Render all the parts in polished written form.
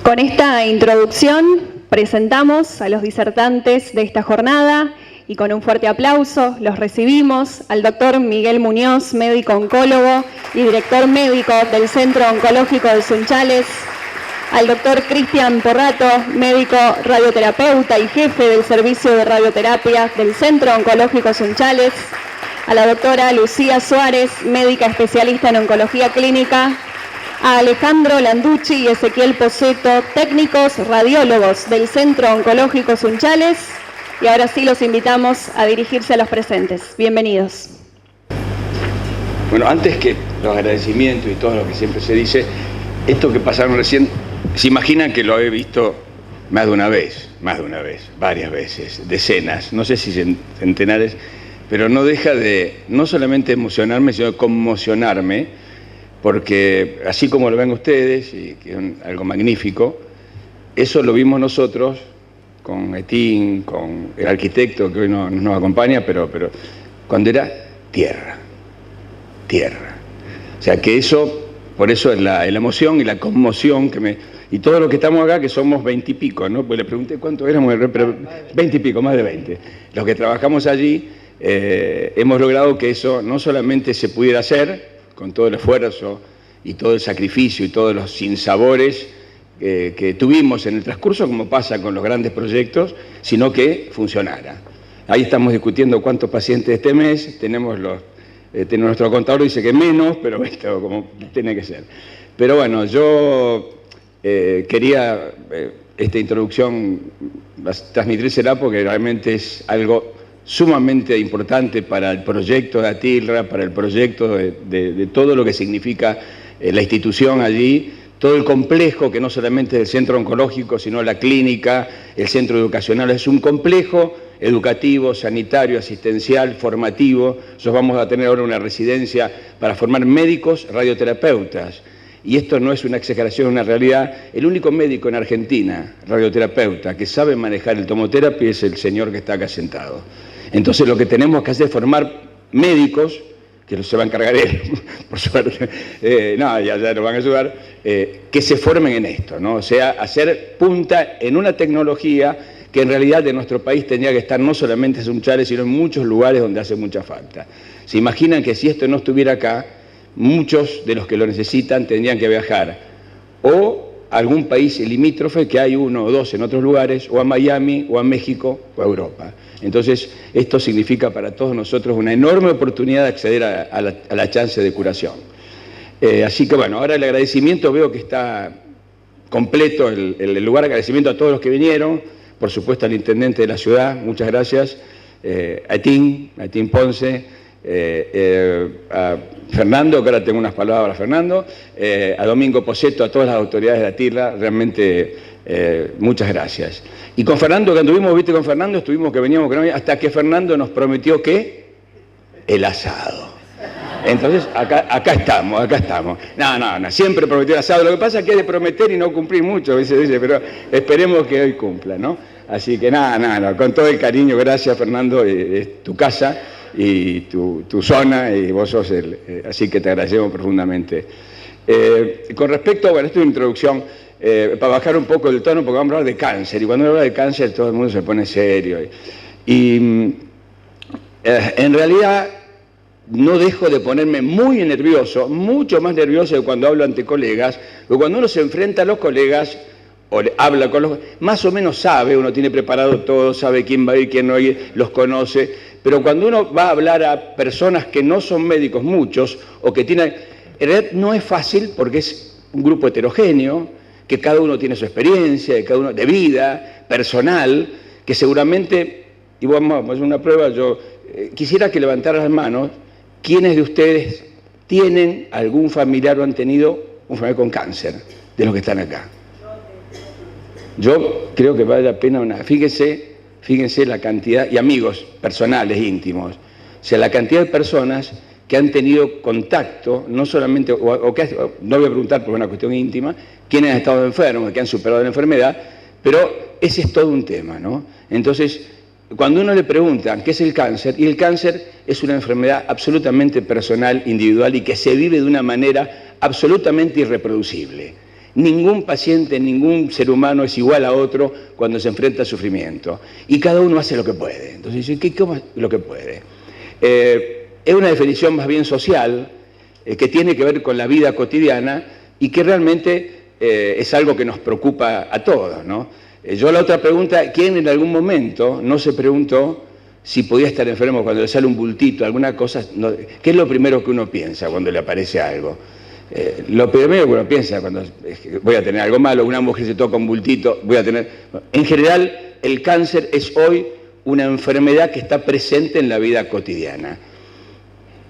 Con esta introducción presentamos a los disertantes de esta jornada y con un fuerte aplauso los recibimos al doctor Miguel Muñoz, médico oncólogo y director médico del Centro Oncológico de Sunchales, al doctor Cristian Porrato, médico radioterapeuta y jefe del servicio de radioterapia del Centro Oncológico Sunchales, a la doctora Lucía Suárez, médica especialista en oncología clínica, a Alejandro Landucci y Ezequiel Poseto, técnicos radiólogos del Centro Oncológico Sunchales, y ahora sí los invitamos a dirigirse a los presentes. Bienvenidos. Bueno, antes que los agradecimientos y todo lo que siempre se dice, esto que pasaron recién, se imaginan que lo he visto más de una vez, varias veces, decenas, no sé si centenares, pero no deja de no solamente emocionarme, sino de conmocionarme, porque así como lo ven ustedes, y que es algo magnífico, eso lo vimos nosotros con Etín, con el arquitecto que hoy no nos acompaña, pero cuando era tierra. O sea que eso, por eso es la emoción y la conmoción y todos los que estamos acá, que somos 20 y pico, ¿no? Pues le pregunté cuántos éramos, pero 20 y pico, más de 20. Los que trabajamos allí, hemos logrado que eso no solamente se pudiera hacer, con todo el esfuerzo y todo el sacrificio y todos los sinsabores que tuvimos en el transcurso, como pasa con los grandes proyectos, sino que funcionara. Ahí estamos discutiendo cuántos pacientes este mes, tenemos nuestro contador dice que menos, pero esto como tiene que ser. Pero bueno, yo quería esta introducción transmitírsela porque realmente es algo sumamente importante para el proyecto de ATILRA, para el proyecto de todo lo que significa la institución allí, todo el complejo que no solamente es el centro oncológico, sino la clínica, el centro educacional, es un complejo educativo, sanitario, asistencial, formativo. Nosotros vamos a tener ahora una residencia para formar médicos radioterapeutas. Y esto no es una exageración, es una realidad. El único médico en Argentina, radioterapeuta, que sabe manejar el tomoterapia es el señor que está acá sentado. Entonces lo que tenemos que hacer es formar médicos, que se va a encargar él, por suerte, ya nos van a ayudar, que se formen en esto, ¿no? O sea, hacer punta en una tecnología que en realidad en nuestro país tendría que estar no solamente en Sunchales, sino en muchos lugares donde hace mucha falta. ¿Se imaginan que si esto no estuviera acá, muchos de los que lo necesitan tendrían que viajar o a algún país limítrofe, que hay uno o dos en otros lugares, o a Miami, o a México, o a Europa? Entonces, esto significa para todos nosotros una enorme oportunidad de acceder a la chance de curación. Así que bueno, ahora el agradecimiento, veo que está completo el lugar, agradecimiento a todos los que vinieron, por supuesto al intendente de la ciudad, muchas gracias, a Etín Ponce, a Fernando, que ahora tengo unas palabras para Fernando, a Domingo Poseto, a todas las autoridades de ATILRA, realmente muchas gracias. Y con Fernando, que anduvimos, viste, con Fernando, estuvimos que veníamos, hasta que Fernando nos prometió que el asado. Entonces, acá estamos. No, siempre prometió el asado. Lo que pasa es que hay de prometer y no cumplir mucho, a veces dice, pero esperemos que hoy cumpla, ¿no? Así que nada, con todo el cariño, gracias Fernando, es tu casa y tu zona, y vos sos así que te agradecemos profundamente. Con respecto, bueno, esto es una introducción, para bajar un poco el tono, porque vamos a hablar de cáncer, y cuando uno habla de cáncer todo el mundo se pone serio. En realidad no dejo de ponerme muy nervioso, mucho más nervioso de cuando hablo ante colegas, porque cuando uno se enfrenta a los colegas, o habla con los, más o menos sabe, uno tiene preparado todo, sabe quién va a ir, quién no va a ir, los conoce, pero cuando uno va a hablar a personas que no son médicos, muchos, o que tienen, en realidad no es fácil porque es un grupo heterogéneo, que cada uno tiene su experiencia, de vida, personal, que seguramente, y vamos a hacer una prueba, yo quisiera que levantaran las manos, ¿quiénes de ustedes tienen algún familiar o han tenido un familiar con cáncer, de los que están acá? Yo creo que vale la pena fíjense la cantidad, y amigos personales, íntimos, o sea, la cantidad de personas que han tenido contacto, no solamente, no voy a preguntar por una cuestión íntima, quiénes han estado enfermos, que han superado la enfermedad, pero ese es todo un tema, ¿no? Entonces, cuando uno le pregunta qué es el cáncer, y el cáncer es una enfermedad absolutamente personal, individual, y que se vive de una manera absolutamente irreproducible. Ningún paciente, ningún ser humano es igual a otro cuando se enfrenta al sufrimiento. Y cada uno hace lo que puede. Entonces, ¿cómo es lo que puede? Es una definición más bien social, que tiene que ver con la vida cotidiana y que realmente es algo que nos preocupa a todos, ¿no? Yo la otra pregunta, ¿quién en algún momento no se preguntó si podía estar enfermo cuando le sale un bultito, alguna cosa? No, ¿qué es lo primero que uno piensa cuando le aparece algo? Lo primero que uno piensa cuando es que voy a tener algo malo, una mujer se toca un bultito, voy a tener... En general, el cáncer es hoy una enfermedad que está presente en la vida cotidiana.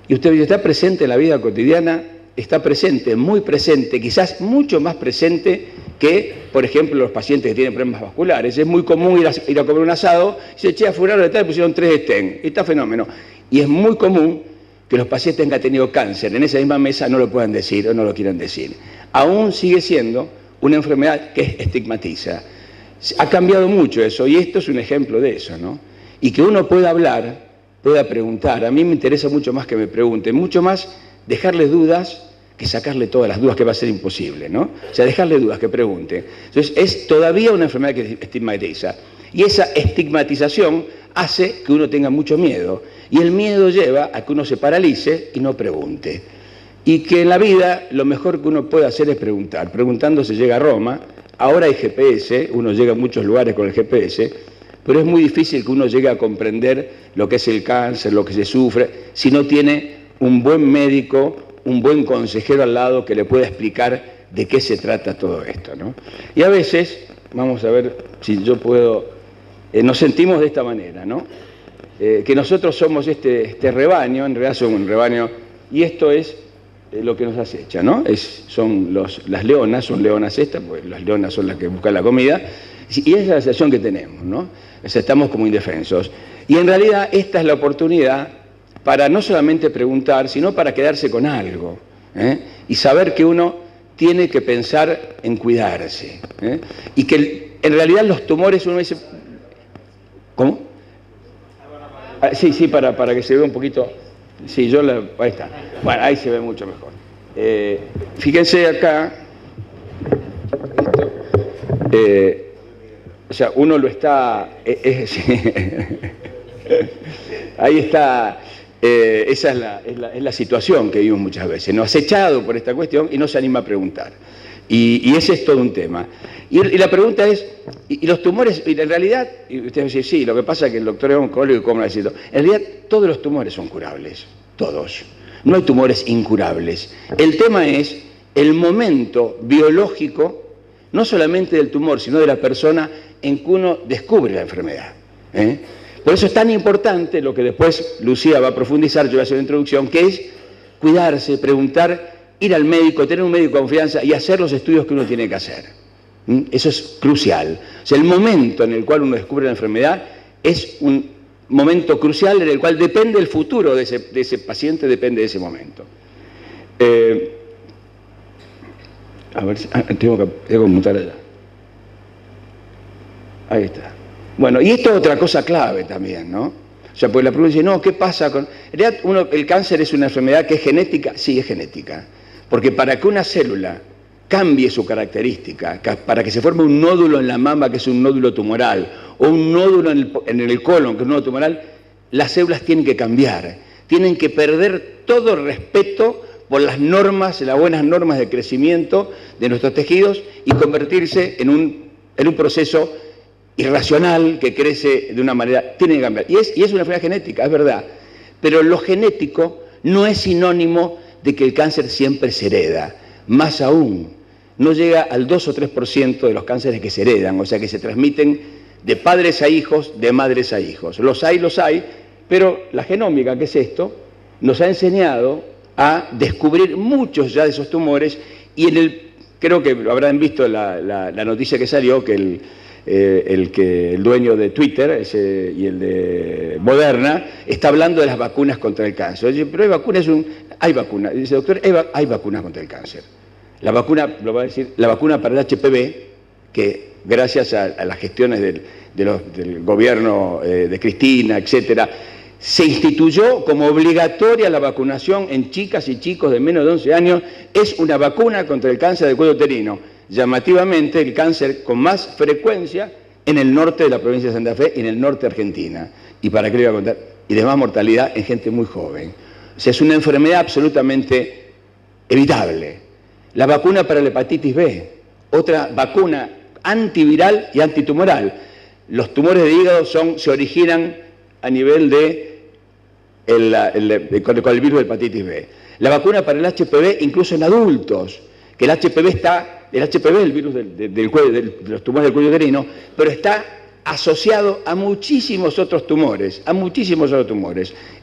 Y usted dice, ¿está presente en la vida cotidiana? Está presente, muy presente, quizás mucho más presente que, por ejemplo, los pacientes que tienen problemas vasculares. Es muy común ir a comer un asado y se che, a fulano de tal le pusieron 3 stents, y está fenómeno. Y es muy común que los pacientes que han tenido cáncer en esa misma mesa no lo puedan decir o no lo quieran decir. Aún sigue siendo una enfermedad que estigmatiza. Ha cambiado mucho eso, y esto es un ejemplo de eso, ¿no? Y que uno pueda hablar, pueda preguntar. A mí me interesa mucho más que me pregunten, mucho más dejarles dudas que sacarle todas las dudas, que va a ser imposible, ¿no? O sea, dejarle dudas, que pregunte. Entonces, es todavía una enfermedad que estigmatiza. Y esa estigmatización hace que uno tenga mucho miedo. Y el miedo lleva a que uno se paralice y no pregunte. Y que en la vida lo mejor que uno puede hacer es preguntar. Preguntando se llega a Roma. Ahora hay GPS, uno llega a muchos lugares con el GPS, pero es muy difícil que uno llegue a comprender lo que es el cáncer, lo que se sufre, si no tiene un buen médico, un buen consejero al lado que le pueda explicar de qué se trata todo esto, ¿no? Y a veces, vamos a ver si yo puedo, nos sentimos de esta manera, ¿no? Que nosotros somos este rebaño, en realidad somos un rebaño, y esto es lo que nos acecha, ¿no? Son las leonas, son leonas estas, pues las leonas son las que buscan la comida, y esa es la sensación que tenemos, ¿no? O sea, estamos como indefensos. Y en realidad esta es la oportunidad para no solamente preguntar, sino para quedarse con algo, y saber que uno tiene que pensar en cuidarse, y que en realidad los tumores uno dice... ¿Cómo? Sí, para que se vea un poquito... Sí, ahí está. Bueno, ahí se ve mucho mejor. Fíjense acá, o sea, uno lo está... ahí está... esa es la situación que vivimos muchas veces, ¿no? Acechado por esta cuestión y no se anima a preguntar. Y ese es todo un tema. Y la pregunta es, ¿y los tumores? Y en realidad, y ustedes van a decir, sí, lo que pasa es que el doctor es oncólogo y cómo lo ha dicho. En realidad, todos los tumores son curables, todos. No hay tumores incurables. El tema es el momento biológico, no solamente del tumor, sino de la persona en que uno descubre la enfermedad. Por eso es tan importante lo que después Lucía va a profundizar, yo voy a hacer una introducción, que es cuidarse, preguntar, ir al médico, tener un médico de confianza y hacer los estudios que uno tiene que hacer. Eso es crucial. O sea, el momento en el cual uno descubre la enfermedad es un momento crucial en el cual depende el futuro de ese paciente, depende de ese momento. A ver, tengo que mutar allá. Ahí está. Bueno, y esto es otra cosa clave también, ¿no? O sea, pues la pregunta dice, no, ¿qué pasa con...? En realidad, el cáncer es una enfermedad que es genética. Sí, es genética. Porque para que una célula cambie su característica, para que se forme un nódulo en la mama, que es un nódulo tumoral, o un nódulo en el colon, que es un nódulo tumoral, las células tienen que cambiar. Tienen que perder todo respeto por las normas, las buenas normas de crecimiento de nuestros tejidos y convertirse en un proceso irracional que crece de una manera, tiene que cambiar. Y es una enfermedad genética, es verdad. Pero lo genético no es sinónimo de que el cáncer siempre se hereda. Más aún, no llega al 2 o 3% de los cánceres que se heredan, o sea que se transmiten de padres a hijos, de madres a hijos. Los hay, pero la genómica, que es esto, nos ha enseñado a descubrir muchos ya de esos tumores y creo que habrán visto la noticia que salió, que el dueño de Twitter y el de Moderna está hablando de las vacunas contra el cáncer. Dice, pero hay vacunas. Dice, doctor, hay vacunas contra el cáncer. La vacuna, lo va a decir, la vacuna para el HPV, que gracias a las gestiones del gobierno de Cristina, etcétera, se instituyó como obligatoria la vacunación en chicas y chicos de menos de 11 años, es una vacuna contra el cáncer del cuello uterino. llamativamente el cáncer con más frecuencia en el norte de la provincia de Santa Fe y en el norte de Argentina. ¿Y para qué le voy a contar? Y de más mortalidad en gente muy joven. O sea, es una enfermedad absolutamente evitable. La vacuna para la hepatitis B, otra vacuna antiviral y antitumoral. Los tumores de hígado se originan a nivel con el virus de hepatitis B. La vacuna para el HPV incluso en adultos, que el HPV es el virus de los tumores del cuello uterino, pero está asociado a muchísimos otros tumores,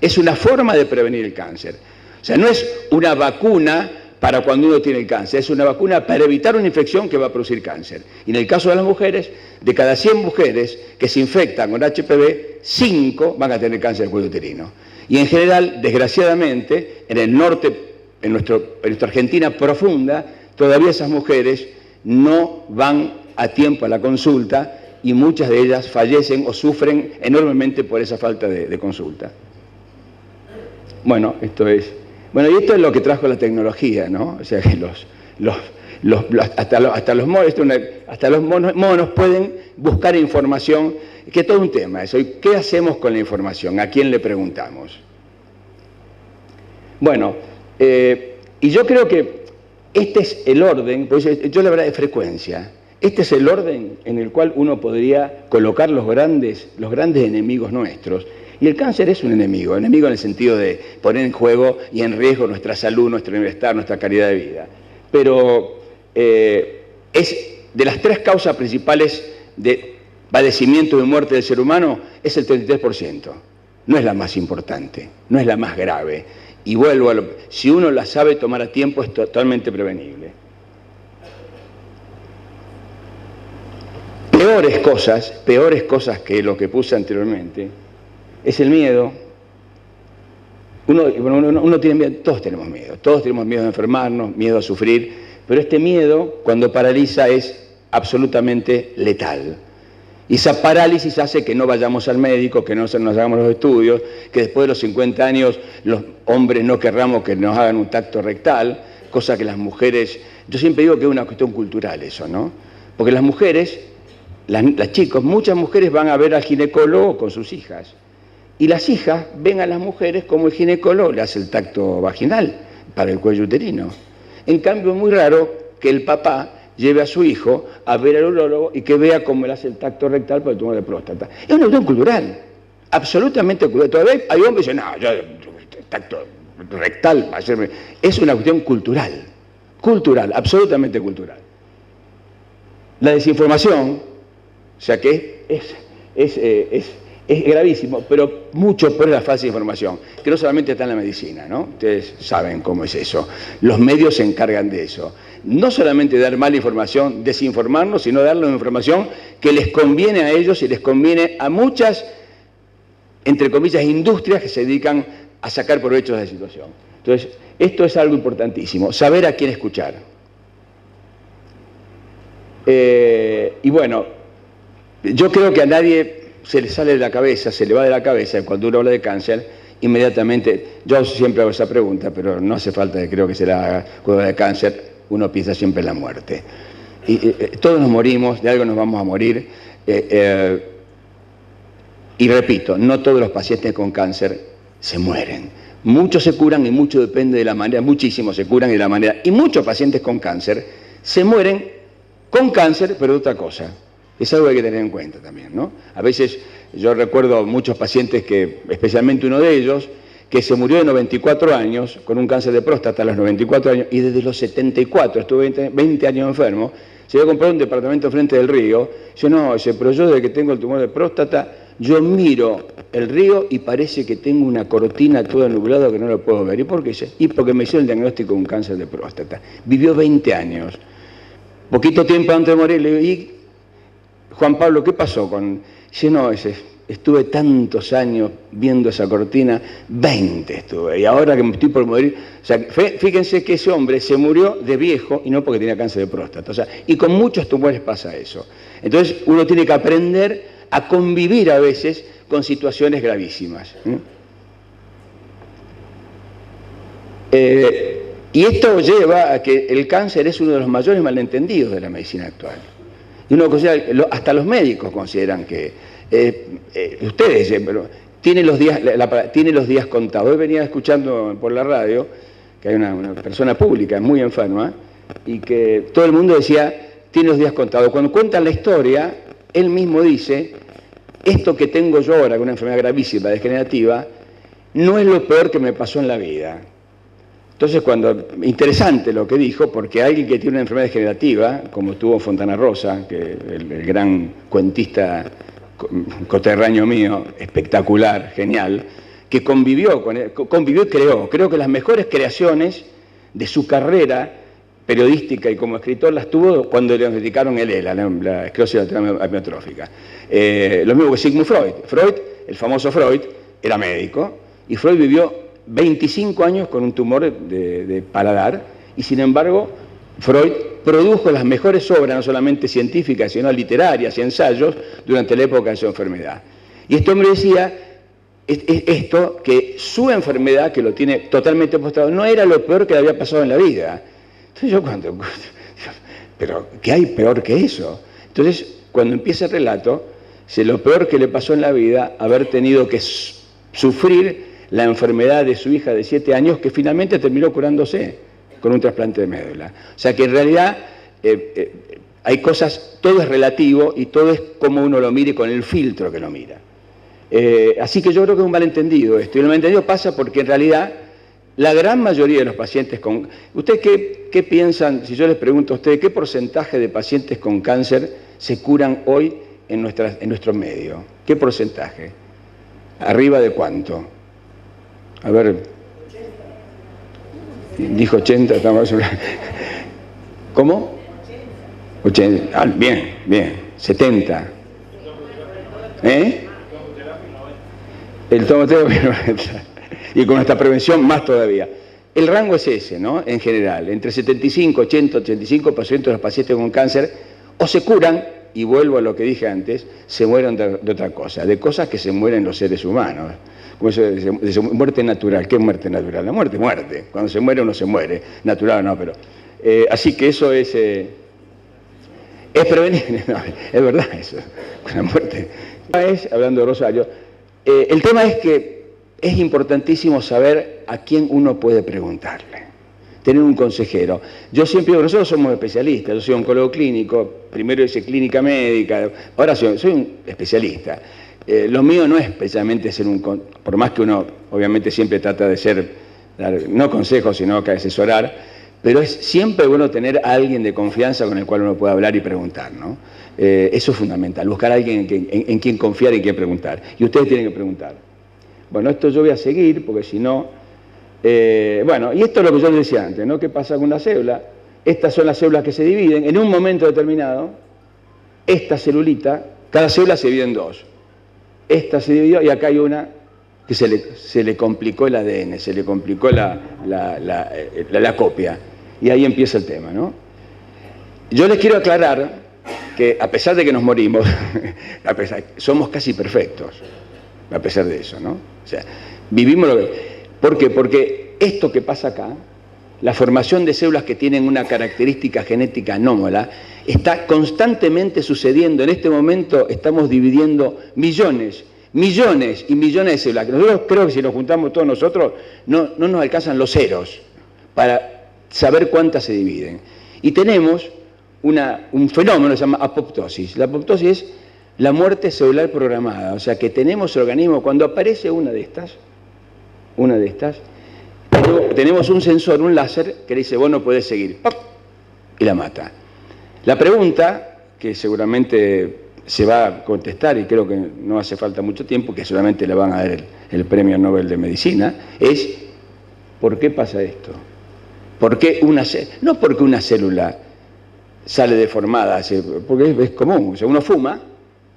Es una forma de prevenir el cáncer. O sea, no es una vacuna para cuando uno tiene el cáncer, es una vacuna para evitar una infección que va a producir cáncer. Y en el caso de las mujeres, de cada 100 mujeres que se infectan con HPV, 5 van a tener cáncer del cuello uterino. Y en general, desgraciadamente, en el norte, en nuestra Argentina profunda, todavía esas mujeres no van a tiempo a la consulta y muchas de ellas fallecen o sufren enormemente por esa falta de consulta. Bueno, y esto es lo que trajo la tecnología, ¿no? O sea, que hasta los monos pueden buscar información, que es todo un tema eso. ¿Y qué hacemos con la información? ¿A quién le preguntamos? Bueno, y yo creo que este es el orden, pues yo la verdad de frecuencia, este es el orden en el cual uno podría colocar los grandes enemigos nuestros. Y el cáncer es un enemigo en el sentido de poner en juego y en riesgo nuestra salud, nuestro bienestar, nuestra calidad de vida. Pero es de las 3 causas principales de padecimiento y muerte del ser humano, es el 33%. No es la más importante, no es la más grave. Y vuelvo si uno la sabe tomar a tiempo, es totalmente prevenible. Peores cosas que lo que puse anteriormente, es el miedo. Uno tiene miedo, todos tenemos miedo de enfermarnos, miedo a sufrir, pero este miedo, cuando paraliza, es absolutamente letal. Y esa parálisis hace que no vayamos al médico, que no nos hagamos los estudios, que después de los 50 años los hombres no querramos que nos hagan un tacto rectal, cosa que las mujeres... Yo siempre digo que es una cuestión cultural eso, ¿no? Porque las mujeres, las chicas, muchas mujeres van a ver al ginecólogo con sus hijas. Y las hijas ven a las mujeres como el ginecólogo le hace el tacto vaginal para el cuello uterino. En cambio, es muy raro que el papá lleve a su hijo a ver al urólogo y que vea cómo le hace el tacto rectal para el tumor de próstata. Es una cuestión cultural, absolutamente cultural. Todavía hay hombres que dicen, no, yo el tacto rectal, es una cuestión cultural, absolutamente cultural. La desinformación, o sea que es gravísimo, pero mucho por la falsa información, que no solamente está en la medicina, ¿no? Ustedes saben cómo es eso. Los medios se encargan de eso. No solamente dar mala información, desinformarnos, sino darles información que les conviene a ellos y les conviene a muchas, entre comillas, industrias que se dedican a sacar provecho de la situación. Entonces, esto es algo importantísimo, saber a quién escuchar. Y bueno, yo creo que a nadie se le sale de la cabeza, se le va de la cabeza cuando uno habla de cáncer, inmediatamente, yo siempre hago esa pregunta, pero no hace falta, creo que se la haga, cuando habla de cáncer, uno piensa siempre en la muerte. Y todos nos morimos, de algo nos vamos a morir, y repito, no todos los pacientes con cáncer se mueren. Muchos se curan y mucho depende de la manera, muchísimos se curan de la manera, y muchos pacientes con cáncer se mueren con cáncer, pero de otra cosa. Es algo que hay que tener en cuenta también, ¿no? A veces yo recuerdo muchos pacientes que, especialmente uno de ellos, que se murió de 94 años con un cáncer de próstata a los 94 años y desde los 74, estuve 20 años enfermo, se iba a comprar un departamento frente del río. Pero yo desde que tengo el tumor de próstata, yo miro el río y parece que tengo una cortina toda nublada que no lo puedo ver. ¿Y por qué? Y porque me hicieron el diagnóstico de un cáncer de próstata. Vivió 20 años. Poquito tiempo antes de morir, le digo, ¿y Juan Pablo, qué pasó con...? Dice, estuve tantos años viendo esa cortina, 20 estuve, y ahora que me estoy por morir... O sea, fíjense que ese hombre se murió de viejo y no porque tenía cáncer de próstata. O sea, y con muchos tumores pasa eso. Entonces, uno tiene que aprender a convivir a veces con situaciones gravísimas. Y esto lleva a que el cáncer es uno de los mayores malentendidos de la medicina actual. Y uno considera, hasta los médicos consideran que, ustedes dicen, pero tiene los días contados. Hoy venía escuchando por la radio que hay una persona pública muy enferma y que todo el mundo decía, tiene los días contados. Cuando cuentan la historia, él mismo dice, esto que tengo yo ahora, con una enfermedad gravísima, degenerativa, no es lo peor que me pasó en la vida. Entonces, interesante lo que dijo, porque alguien que tiene una enfermedad degenerativa, como tuvo Fontana Rosa, que el gran cuentista coterráneo mío, espectacular, genial, que convivió y creó. Creo que las mejores creaciones de su carrera periodística y como escritor las tuvo cuando le diagnosticaron el ELA, la esclerosis lateral amiotrófica. Lo mismo que Sigmund Freud. Freud, el famoso Freud, era médico, y Freud vivió 25 años con un tumor de paladar, y sin embargo Freud produjo las mejores obras, no solamente científicas, sino literarias y ensayos, durante la época de su enfermedad. Y este hombre decía esto, que su enfermedad, que lo tiene totalmente postrado, no era lo peor que le había pasado en la vida. Entonces yo pero ¿qué hay peor que eso? Entonces, cuando empieza el relato, dice, lo peor que le pasó en la vida, haber tenido que sufrir la enfermedad de su hija de 7 años, que finalmente terminó curándose con un trasplante de médula. O sea que en realidad hay cosas, todo es relativo y todo es como uno lo mire con el filtro que lo mira. Así que yo creo que es un malentendido esto. Y el malentendido pasa porque en realidad la gran mayoría de los pacientes con... ¿Ustedes qué piensan, si yo les pregunto a ustedes, qué porcentaje de pacientes con cáncer se curan hoy en nuestro medio? ¿Qué porcentaje? ¿Arriba de cuánto? A ver, dijo 80, estamos... ¿Cómo? 80. Ah, bien, 70. El tomoterapia 90. Y con esta prevención más todavía. El rango es ese, ¿no? En general, entre 75, 80, 85% de los pacientes con cáncer o se curan, y vuelvo a lo que dije antes, se mueren de otra cosa, de cosas que se mueren los seres humanos. Como eso de muerte natural. ¿Qué es muerte natural? La muerte es muerte. Cuando se muere uno se muere. Natural no, pero... así que eso es prevenible. No, es verdad eso. Con la muerte. Hablando de Rosario, el tema es que es importantísimo saber a quién uno puede preguntarle. Tener un consejero. Yo siempre digo, nosotros somos especialistas. Yo soy oncólogo clínico, primero hice clínica médica, ahora soy un especialista. Lo mío no es precisamente ser por más que uno obviamente siempre trata de dar, no consejos, sino que asesorar, pero es siempre bueno tener a alguien de confianza con el cual uno pueda hablar y preguntar, ¿no? Eso es fundamental, buscar a alguien en quien confiar y en quien preguntar. Y ustedes tienen que preguntar. Bueno, esto yo voy a seguir, porque si no... bueno, y esto es lo que yo les decía antes, ¿no? ¿Qué pasa con la célula? Estas son las células que se dividen. En un momento determinado, esta celulita, cada célula se divide en dos. Esta se dividió y acá hay una que se le complicó el ADN, se le complicó la copia. Y ahí empieza el tema, ¿no? Yo les quiero aclarar que a pesar de que nos morimos, somos casi perfectos, a pesar de eso, ¿no? O sea, vivimos lo que... ¿Por qué? Porque esto que pasa acá, la formación de células que tienen una característica genética anómala, está constantemente sucediendo. En este momento estamos dividiendo millones y millones de células. Nosotros creo que si nos juntamos todos nosotros, no nos alcanzan los ceros para saber cuántas se dividen. Y tenemos un fenómeno que se llama apoptosis. La apoptosis es la muerte celular programada. O sea que tenemos el organismo, cuando aparece una de estas, tenemos un sensor, un láser, que le dice, vos no podés seguir, ¡pop!, y la mata. La pregunta, que seguramente se va a contestar, y creo que no hace falta mucho tiempo, que seguramente le van a dar el Premio Nobel de Medicina, es, ¿por qué pasa esto? ¿Por qué no porque una célula sale deformada, porque es común, o sea, uno fuma,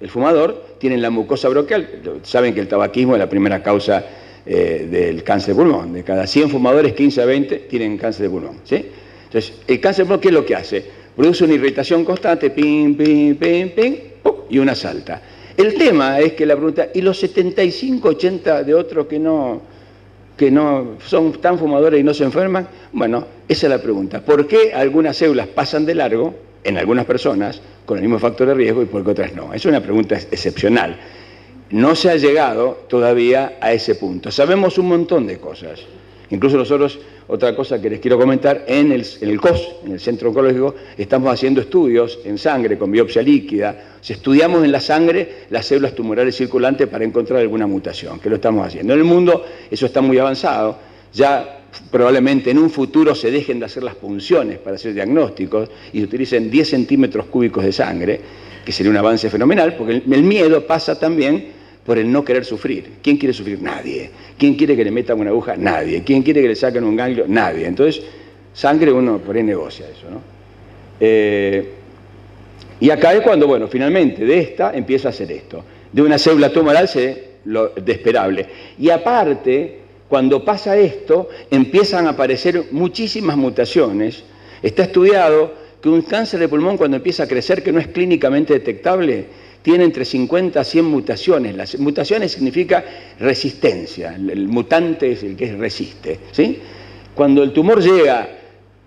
el fumador tiene la mucosa bronquial, saben que el tabaquismo es la primera causa del cáncer de pulmón. De cada 100 fumadores, 15 a 20 tienen cáncer de pulmón, ¿sí? Entonces, el cáncer de pulmón, ¿qué es lo que hace? Produce una irritación constante, ping, ping, ping, ping, ¡pum!, y una salta. El tema es que la pregunta, ¿y los 75, 80 de otros que no son tan fumadores y no se enferman? Bueno, Esa es la pregunta. ¿Por qué algunas células pasan de largo en algunas personas con el mismo factor de riesgo y por qué otras no? Es una pregunta excepcional. No se ha llegado todavía a ese punto. Sabemos un montón de cosas. Incluso nosotros, otra cosa que les quiero comentar, en el COS, en el Centro Oncológico, estamos haciendo estudios en sangre con biopsia líquida. Estudiamos en la sangre las células tumorales circulantes para encontrar alguna mutación, que lo estamos haciendo. En el mundo eso está muy avanzado. Ya probablemente en un futuro se dejen de hacer las punciones para hacer diagnósticos y se utilicen 10 centímetros cúbicos de sangre, que sería un avance fenomenal, porque el miedo pasa también por el no querer sufrir. ¿Quién quiere sufrir? Nadie. ¿Quién quiere que le metan una aguja? Nadie. ¿Quién quiere que le saquen un ganglio? Nadie. Entonces, sangre uno por ahí negocia eso, ¿no? Y acá es cuando, bueno, finalmente de esta empieza a hacer esto. De una célula tumoral lo esperable. Y aparte, cuando pasa esto, empiezan a aparecer muchísimas mutaciones. Está estudiado que un cáncer de pulmón, cuando empieza a crecer, que no es clínicamente detectable, tiene entre 50 a 100 mutaciones. Las mutaciones significa resistencia. El mutante es el que resiste, ¿sí? Cuando el tumor llega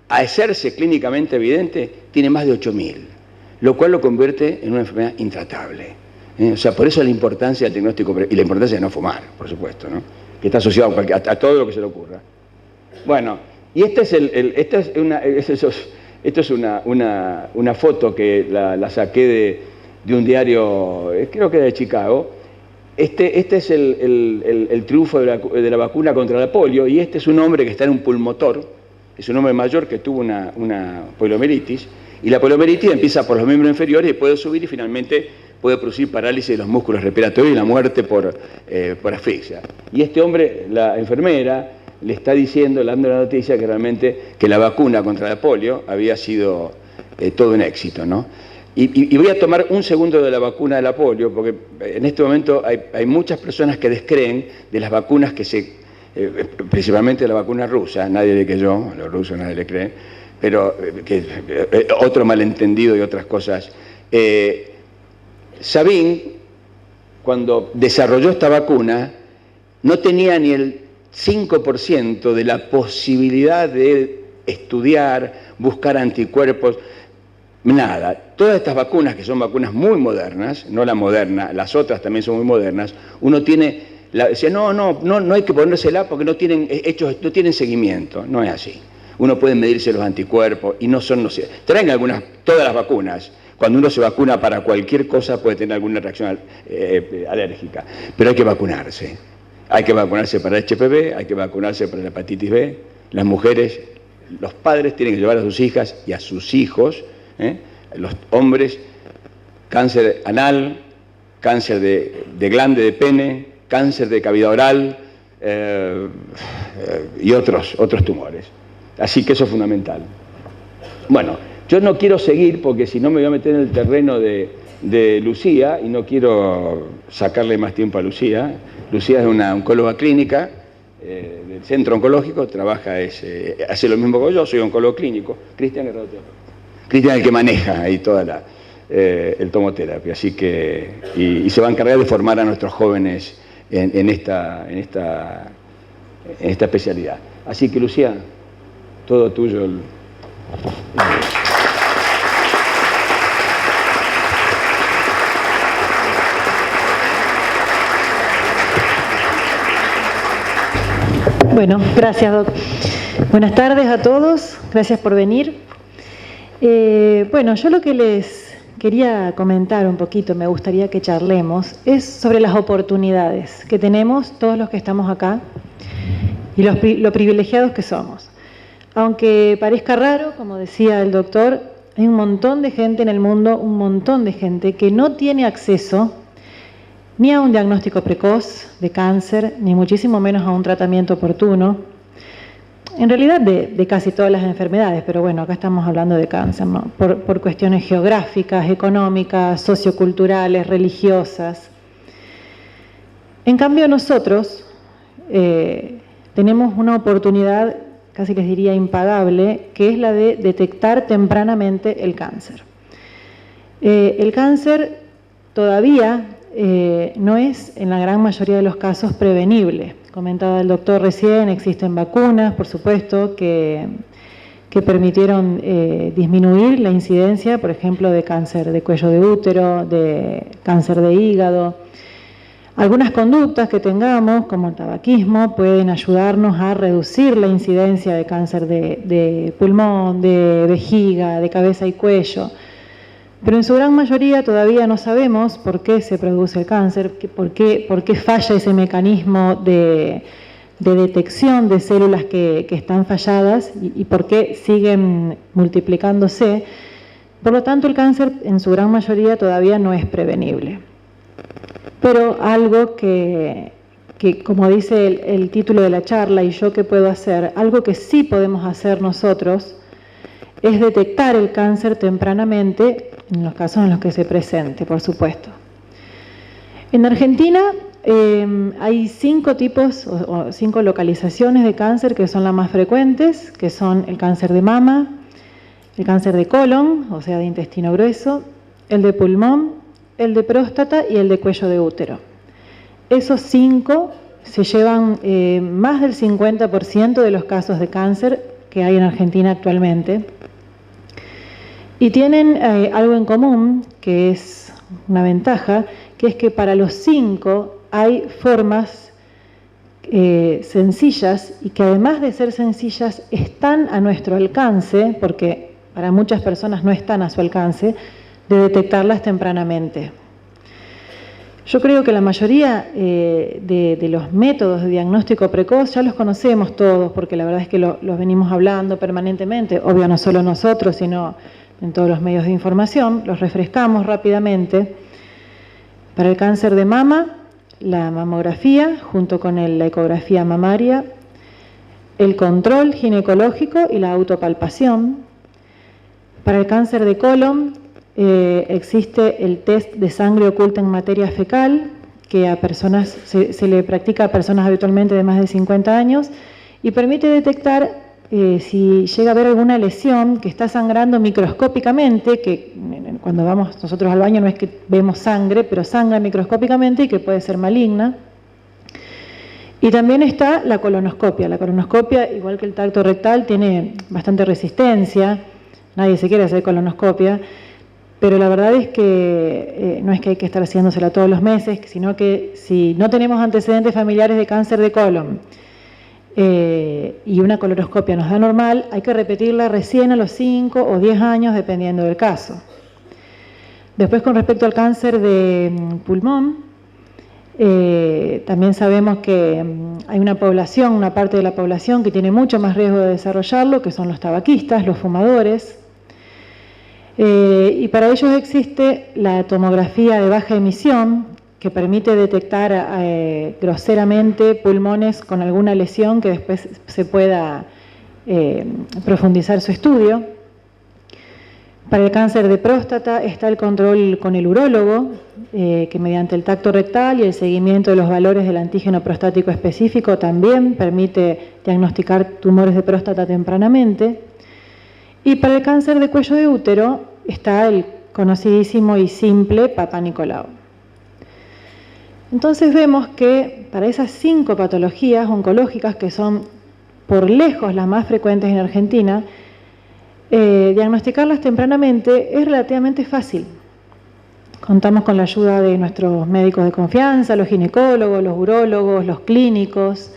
a hacerse clínicamente evidente, tiene más de 8.000, lo cual lo convierte en una enfermedad intratable. O sea, por eso la importancia del diagnóstico y la importancia de no fumar, por supuesto, ¿no? Que está asociado a todo lo que se le ocurra. Bueno, y esta es una foto que la saqué de un diario, creo que era de Chicago. Este es el triunfo de la vacuna contra la polio, y este es un hombre que está en un pulmotor, es un hombre mayor que tuvo una poliomielitis, y la poliomielitis empieza por los miembros inferiores y puede subir y finalmente puede producir parálisis de los músculos respiratorios y la muerte por asfixia. Y este hombre, la enfermera, le está dando la noticia que realmente que la vacuna contra la polio había sido todo un éxito, ¿no? Y voy a tomar un segundo de la vacuna de la polio, porque en este momento hay muchas personas que descreen de las vacunas principalmente la vacuna rusa, nadie le creyó, a los rusos nadie le cree, pero otro malentendido y otras cosas. Sabin, cuando desarrolló esta vacuna, no tenía ni el 5% de la posibilidad de estudiar, buscar anticuerpos, nada. Todas estas vacunas, que son vacunas muy modernas, no la moderna, las otras también son muy modernas, uno tiene, dice, no hay que ponérsela porque no tienen seguimiento. No es así. Uno puede medirse los anticuerpos y no son, traen todas las vacunas. Cuando uno se vacuna para cualquier cosa puede tener alguna reacción alérgica, pero hay que vacunarse. Hay que vacunarse para el HPV, hay que vacunarse para la hepatitis B. Las mujeres, los padres tienen que llevar a sus hijas y a sus hijos, los hombres, cáncer anal, cáncer de glande de pene, cáncer de cavidad oral y otros tumores. Así que eso es fundamental. Bueno, yo no quiero seguir porque si no me voy a meter en el terreno de Lucía y no quiero sacarle más tiempo a Lucía. Lucía es una oncóloga clínica del Centro Oncológico, hace lo mismo que yo, soy oncólogo clínico. Cristian es el que maneja ahí toda el tomoterapia, así que y se va a encargar de formar a nuestros jóvenes en esta especialidad. Así que Lucía, todo tuyo. Bueno, gracias, Doc. Buenas tardes a todos, gracias por venir. Bueno, yo lo que les quería comentar un poquito, me gustaría que charlemos, es sobre las oportunidades que tenemos todos los que estamos acá y lo privilegiados que somos. Aunque parezca raro, como decía el doctor, hay un montón de gente en el mundo, un montón de gente que no tiene acceso ni a un diagnóstico precoz de cáncer, ni muchísimo menos a un tratamiento oportuno. En realidad de casi todas las enfermedades, pero bueno, acá estamos hablando de cáncer, ¿no? Por cuestiones geográficas, económicas, socioculturales, religiosas. En cambio nosotros tenemos una oportunidad, casi les diría impagable, que es la de detectar tempranamente el cáncer. El cáncer todavía no es en la gran mayoría de los casos prevenible. Comentaba el doctor recién, existen vacunas, por supuesto, que que permitieron disminuir la incidencia, por ejemplo, de cáncer de cuello de útero, de cáncer de hígado. Algunas conductas que tengamos, como el tabaquismo, pueden ayudarnos a reducir la incidencia de cáncer de pulmón, de vejiga, de cabeza y cuello. Pero en su gran mayoría todavía no sabemos por qué se produce el cáncer, por qué falla ese mecanismo de detección de células que están falladas y por qué siguen multiplicándose. Por lo tanto, el cáncer en su gran mayoría todavía no es prevenible. Pero algo que como dice el título de la charla, y yo qué puedo hacer, algo que sí podemos hacer nosotros es detectar el cáncer tempranamente en los casos en los que se presente, por supuesto. En Argentina hay 5 tipos o 5 localizaciones de cáncer que son las más frecuentes, que son el cáncer de mama, el cáncer de colon, o sea, de intestino grueso, el de pulmón, el de próstata y el de cuello de útero. Esos 5 se llevan más del 50% de los casos de cáncer que hay en Argentina actualmente. Y tienen algo en común, que es una ventaja, que es que para los 5 hay formas sencillas y que además de ser sencillas están a nuestro alcance, porque para muchas personas no están a su alcance, de detectarlas tempranamente. Yo creo que la mayoría de los métodos de diagnóstico precoz ya los conocemos todos, porque la verdad es que los venimos hablando permanentemente, obvio no solo nosotros, sino en todos los medios de información, los refrescamos rápidamente. Para el cáncer de mama, la mamografía junto con la ecografía mamaria, el control ginecológico y la autopalpación. Para el cáncer de colon, existe el test de sangre oculta en materia fecal, que a personas se le practica a personas habitualmente de más de 50 años y permite detectar si llega a haber alguna lesión que está sangrando microscópicamente, que cuando vamos nosotros al baño no es que vemos sangre, pero sangra microscópicamente y que puede ser maligna. Y también está la colonoscopia. La colonoscopia, igual que el tacto rectal, tiene bastante resistencia. Nadie se quiere hacer colonoscopia. Pero la verdad es que no es que hay que estar haciéndosela todos los meses, sino que si no tenemos antecedentes familiares de cáncer de colon y una colonoscopia nos da normal, hay que repetirla recién a los 5 o 10 años, dependiendo del caso. Después, con respecto al cáncer de pulmón, también sabemos que hay una parte de la población que tiene mucho más riesgo de desarrollarlo, que son los tabaquistas, los fumadores. Y para ellos existe la tomografía de baja emisión, que permite detectar groseramente pulmones con alguna lesión que después se pueda profundizar su estudio. Para el cáncer de próstata está el control con el urólogo, que mediante el tacto rectal y el seguimiento de los valores del antígeno prostático específico también permite diagnosticar tumores de próstata tempranamente. Y para el cáncer de cuello de útero está el conocidísimo y simple Papa Nicolau. Entonces vemos que para esas 5 patologías oncológicas, que son por lejos las más frecuentes en Argentina, diagnosticarlas tempranamente es relativamente fácil. Contamos con la ayuda de nuestros médicos de confianza, los ginecólogos, los urólogos, los clínicos.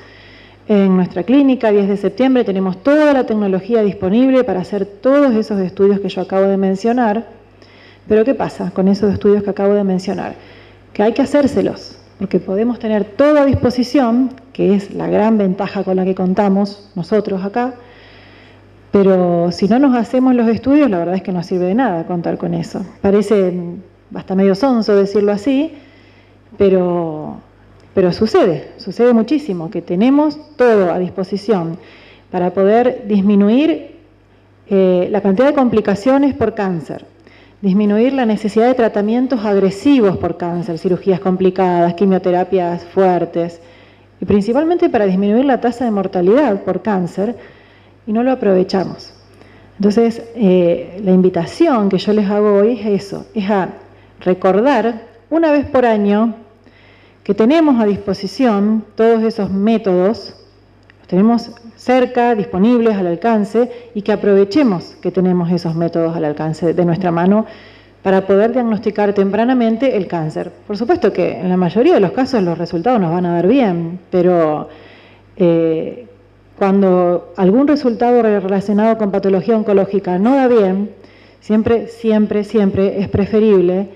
En nuestra clínica, 10 de septiembre, tenemos toda la tecnología disponible para hacer todos esos estudios que yo acabo de mencionar. Pero ¿qué pasa con esos estudios que acabo de mencionar? Que hay que hacérselos, porque podemos tener todo a disposición, que es la gran ventaja con la que contamos nosotros acá, pero si no nos hacemos los estudios, la verdad es que no sirve de nada contar con eso. Parece hasta medio sonso decirlo así, pero sucede muchísimo, que tenemos todo a disposición para poder disminuir la cantidad de complicaciones por cáncer, disminuir la necesidad de tratamientos agresivos por cáncer, cirugías complicadas, quimioterapias fuertes, y principalmente para disminuir la tasa de mortalidad por cáncer, y no lo aprovechamos. Entonces, la invitación que yo les hago hoy es eso, es a recordar una vez por año que tenemos a disposición todos esos métodos tenemos cerca, disponibles, al alcance, y que aprovechemos que tenemos esos métodos al alcance de nuestra mano para poder diagnosticar tempranamente el cáncer. Por supuesto que en la mayoría de los casos los resultados nos van a dar bien, pero cuando algún resultado relacionado con patología oncológica no da bien, siempre es preferible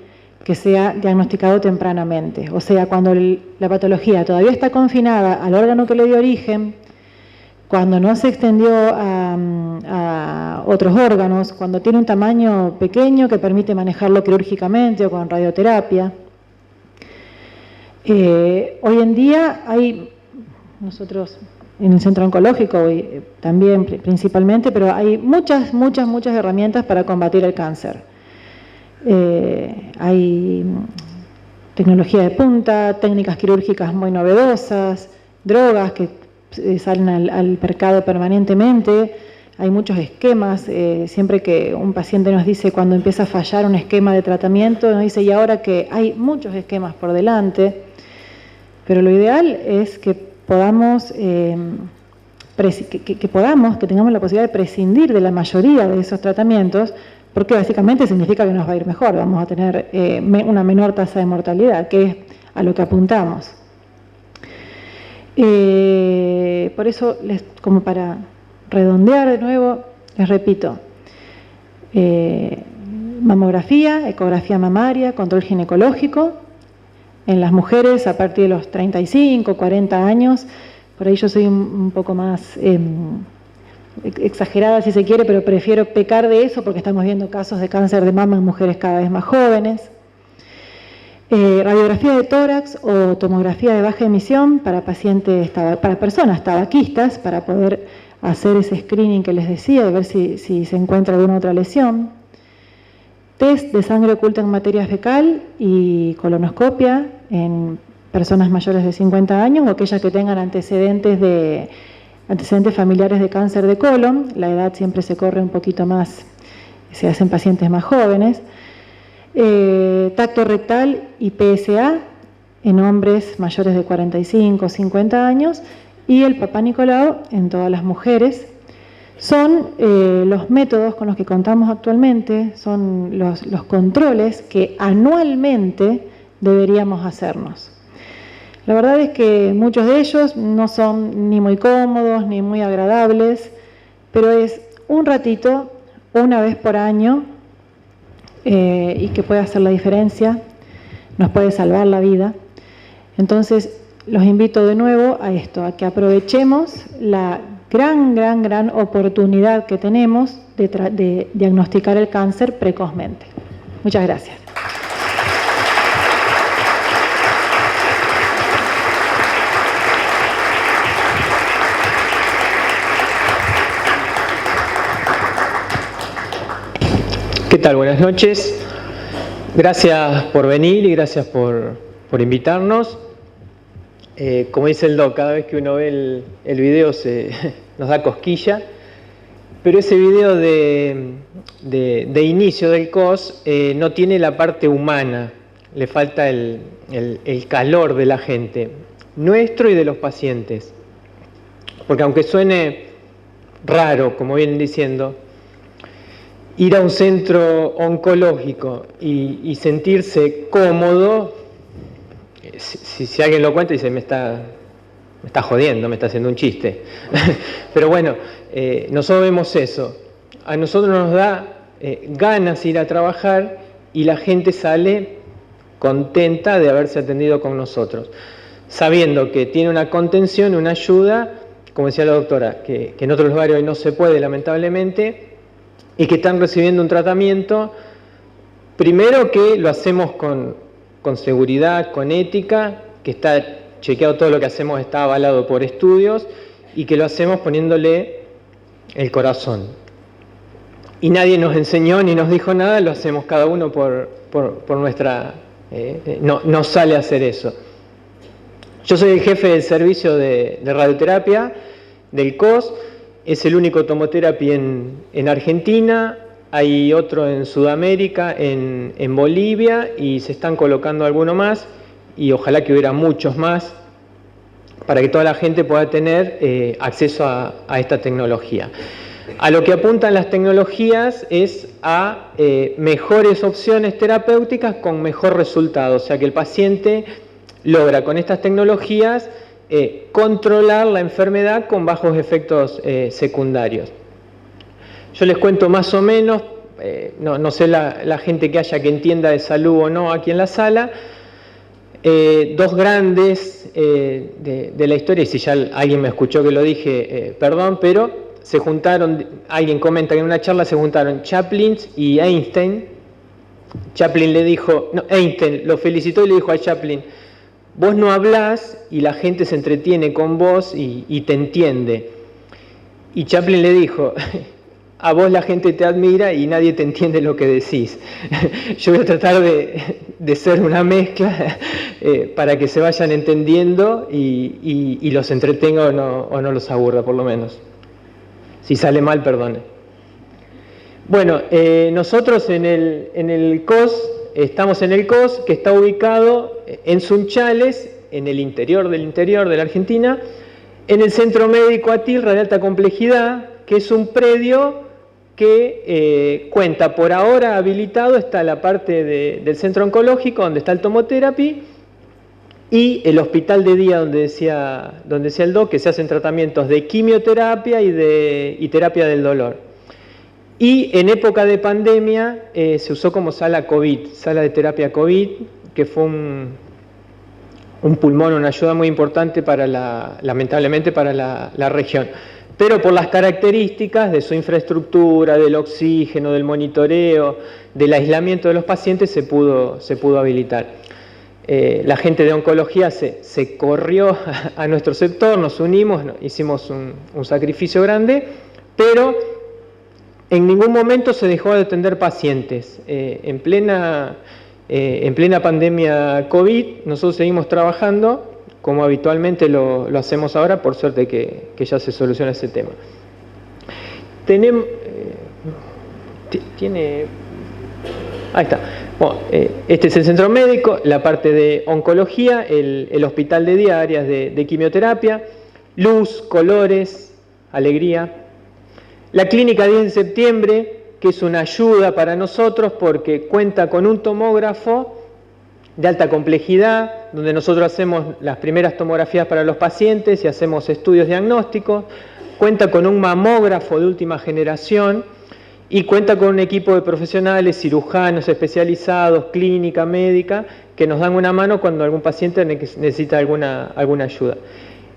que sea diagnosticado tempranamente. O sea, cuando la patología todavía está confinada al órgano que le dio origen, cuando no se extendió a otros órganos, cuando tiene un tamaño pequeño que permite manejarlo quirúrgicamente o con radioterapia. Hoy en día nosotros en el centro oncológico también principalmente, pero hay muchas herramientas para combatir el cáncer. Hay tecnología de punta, técnicas quirúrgicas muy novedosas, drogas que salen al mercado permanentemente, hay muchos esquemas, siempre que un paciente nos dice cuando empieza a fallar un esquema de tratamiento, nos dice y ahora que hay muchos esquemas por delante, pero lo ideal es que podamos, que tengamos la posibilidad de prescindir de la mayoría de esos tratamientos, porque básicamente significa que nos va a ir mejor, vamos a tener una menor tasa de mortalidad, que es a lo que apuntamos. Por eso, como para redondear de nuevo, les repito, mamografía, ecografía mamaria, control ginecológico, en las mujeres a partir de los 35, 40 años, por ahí yo soy un poco más exagerada si se quiere, pero prefiero pecar de eso porque estamos viendo casos de cáncer de mama en mujeres cada vez más jóvenes. Radiografía de tórax o tomografía de baja emisión para personas tabaquistas, para poder hacer ese screening que les decía, de ver si se encuentra alguna otra lesión. Test de sangre oculta en materia fecal y colonoscopia en personas mayores de 50 años o aquellas que tengan antecedentes familiares de cáncer de colon. La edad siempre se corre un poquito más, se hacen pacientes más jóvenes. Tacto rectal y PSA en hombres mayores de 45 o 50 años y el Papá Nicolau en todas las mujeres. Son los métodos con los que contamos actualmente, son los controles que anualmente deberíamos hacernos. La verdad es que muchos de ellos no son ni muy cómodos ni muy agradables, pero es un ratito, una vez por año, y que puede hacer la diferencia, nos puede salvar la vida. Entonces, los invito de nuevo a esto, a que aprovechemos la gran oportunidad que tenemos de diagnosticar el cáncer precozmente. Muchas gracias. ¿Qué tal? Buenas noches. Gracias por venir y gracias por invitarnos. Como dice el doc, cada vez que uno ve el video nos da cosquilla, pero ese video de inicio del COS no tiene la parte humana, le falta el calor de la gente, nuestro y de los pacientes. Porque aunque suene raro, como vienen diciendo, ir a un centro oncológico y sentirse cómodo, si alguien lo cuenta y dice, me está jodiendo, me está haciendo un chiste. Pero bueno, nosotros vemos eso. A nosotros nos da ganas ir a trabajar y la gente sale contenta de haberse atendido con nosotros, sabiendo que tiene una contención, una ayuda, como decía la doctora, que en otros lugares hoy no se puede, lamentablemente, y que están recibiendo un tratamiento, primero que lo hacemos con seguridad, con ética, que está chequeado, todo lo que hacemos está avalado por estudios, y que lo hacemos poniéndole el corazón. Y nadie nos enseñó ni nos dijo nada, lo hacemos cada uno por nuestra... no sale a hacer eso. Yo soy el jefe del servicio de radioterapia del COS, es el único tomoterapy en Argentina, hay otro en Sudamérica, en Bolivia, y se están colocando alguno más, y ojalá que hubiera muchos más. para que toda la gente pueda tener acceso a esta tecnología. A lo que apuntan las tecnologías es a mejores opciones terapéuticas con mejor resultado, o sea que el paciente logra con estas tecnologías controlar la enfermedad con bajos efectos secundarios. Yo les cuento más o menos, no sé la gente que entienda de salud o no aquí en la sala, dos grandes de la historia, y si ya alguien me escuchó que lo dije, perdón, pero se juntaron, alguien comenta que en una charla se juntaron Chaplin y Einstein. Chaplin le dijo, no, Einstein lo felicitó y le dijo a Chaplin, vos no hablás y la gente se entretiene con vos y te entiende. Y Chaplin le dijo, a vos la gente te admira y nadie te entiende lo que decís. Yo voy a tratar de ser una mezcla para que se vayan entendiendo y los entretenga o no los aburra por lo menos. Si sale mal, perdone. Bueno, nosotros en el COS, estamos en el COS, que está ubicado en Sunchales, en el interior de la Argentina, en el Centro Médico Atilra de Alta Complejidad, que es un predio que cuenta por ahora habilitado, está la parte del centro oncológico, donde está el Tomotherapy, y el hospital de día donde decía el doc, que se hacen tratamientos de quimioterapia y terapia del dolor. Y en época de pandemia se usó como sala COVID, sala de terapia COVID, que fue un pulmón, una ayuda muy importante lamentablemente para la región. Pero por las características de su infraestructura, del oxígeno, del monitoreo, del aislamiento de los pacientes, se pudo habilitar. La gente de oncología se corrió a nuestro sector, nos unimos, hicimos un sacrificio grande, pero en ningún momento se dejó de atender pacientes. En plena pandemia COVID, nosotros seguimos trabajando como habitualmente lo hacemos ahora, por suerte que ya se soluciona ese tema. Ahí está. Bueno, este es el centro médico, la parte de oncología, el hospital de día, áreas de quimioterapia, luz, colores, alegría. La clínica 10 de septiembre, que es una ayuda para nosotros porque cuenta con un tomógrafo de alta complejidad, donde nosotros hacemos las primeras tomografías para los pacientes y hacemos estudios diagnósticos, cuenta con un mamógrafo de última generación y cuenta con un equipo de profesionales, cirujanos especializados, clínica, médica, que nos dan una mano cuando algún paciente necesita alguna ayuda.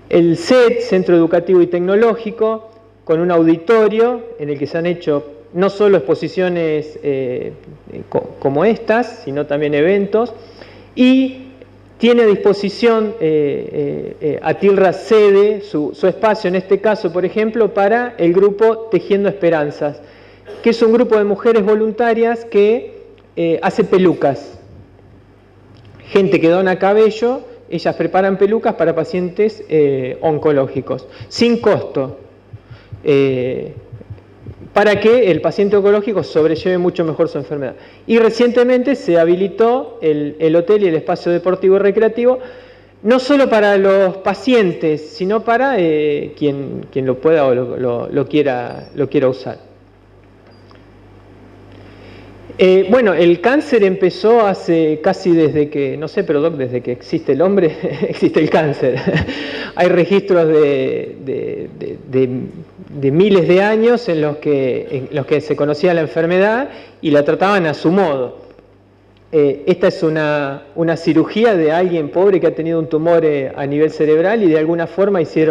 El CET, Centro Educativo y Tecnológico, con un auditorio en el que se han hecho no solo exposiciones como estas, sino también eventos, y tiene a disposición Atilra sede, su espacio en este caso, por ejemplo, para el grupo Tejiendo Esperanzas, que es un grupo de mujeres voluntarias que hace pelucas. Gente que dona cabello, ellas preparan pelucas para pacientes oncológicos, sin costo, para que el paciente oncológico sobrelleve mucho mejor su enfermedad. Y recientemente se habilitó el hotel y el espacio deportivo y recreativo, no solo para los pacientes, sino para quien lo pueda o lo quiera usar. Bueno, el cáncer empezó hace casi desde que, no sé, pero Doc, desde que existe el hombre, existe el cáncer. Hay registros de miles de años en los que se conocía la enfermedad y la trataban a su modo. Esta es una cirugía de alguien pobre que ha tenido un tumor a nivel cerebral y de alguna forma se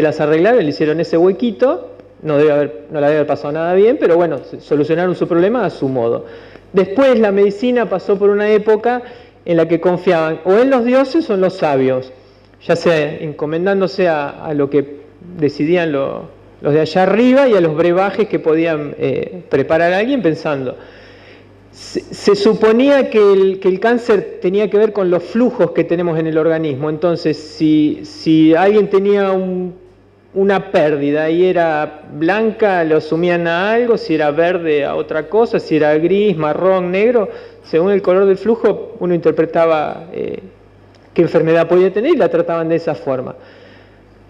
las arreglaron, le hicieron ese huequito. No le debe haber pasado nada bien, pero bueno, solucionaron su problema a su modo. Después la medicina pasó por una época en la que confiaban o en los dioses o en los sabios, ya sea encomendándose a lo que decidían los de allá arriba y a los brebajes que podían preparar a alguien pensando. Se suponía que el cáncer tenía que ver con los flujos que tenemos en el organismo, entonces si alguien tenía una pérdida y era blanca, lo sumían a algo, si era verde a otra cosa, si era gris, marrón, negro, según el color del flujo uno interpretaba qué enfermedad podía tener y la trataban de esa forma.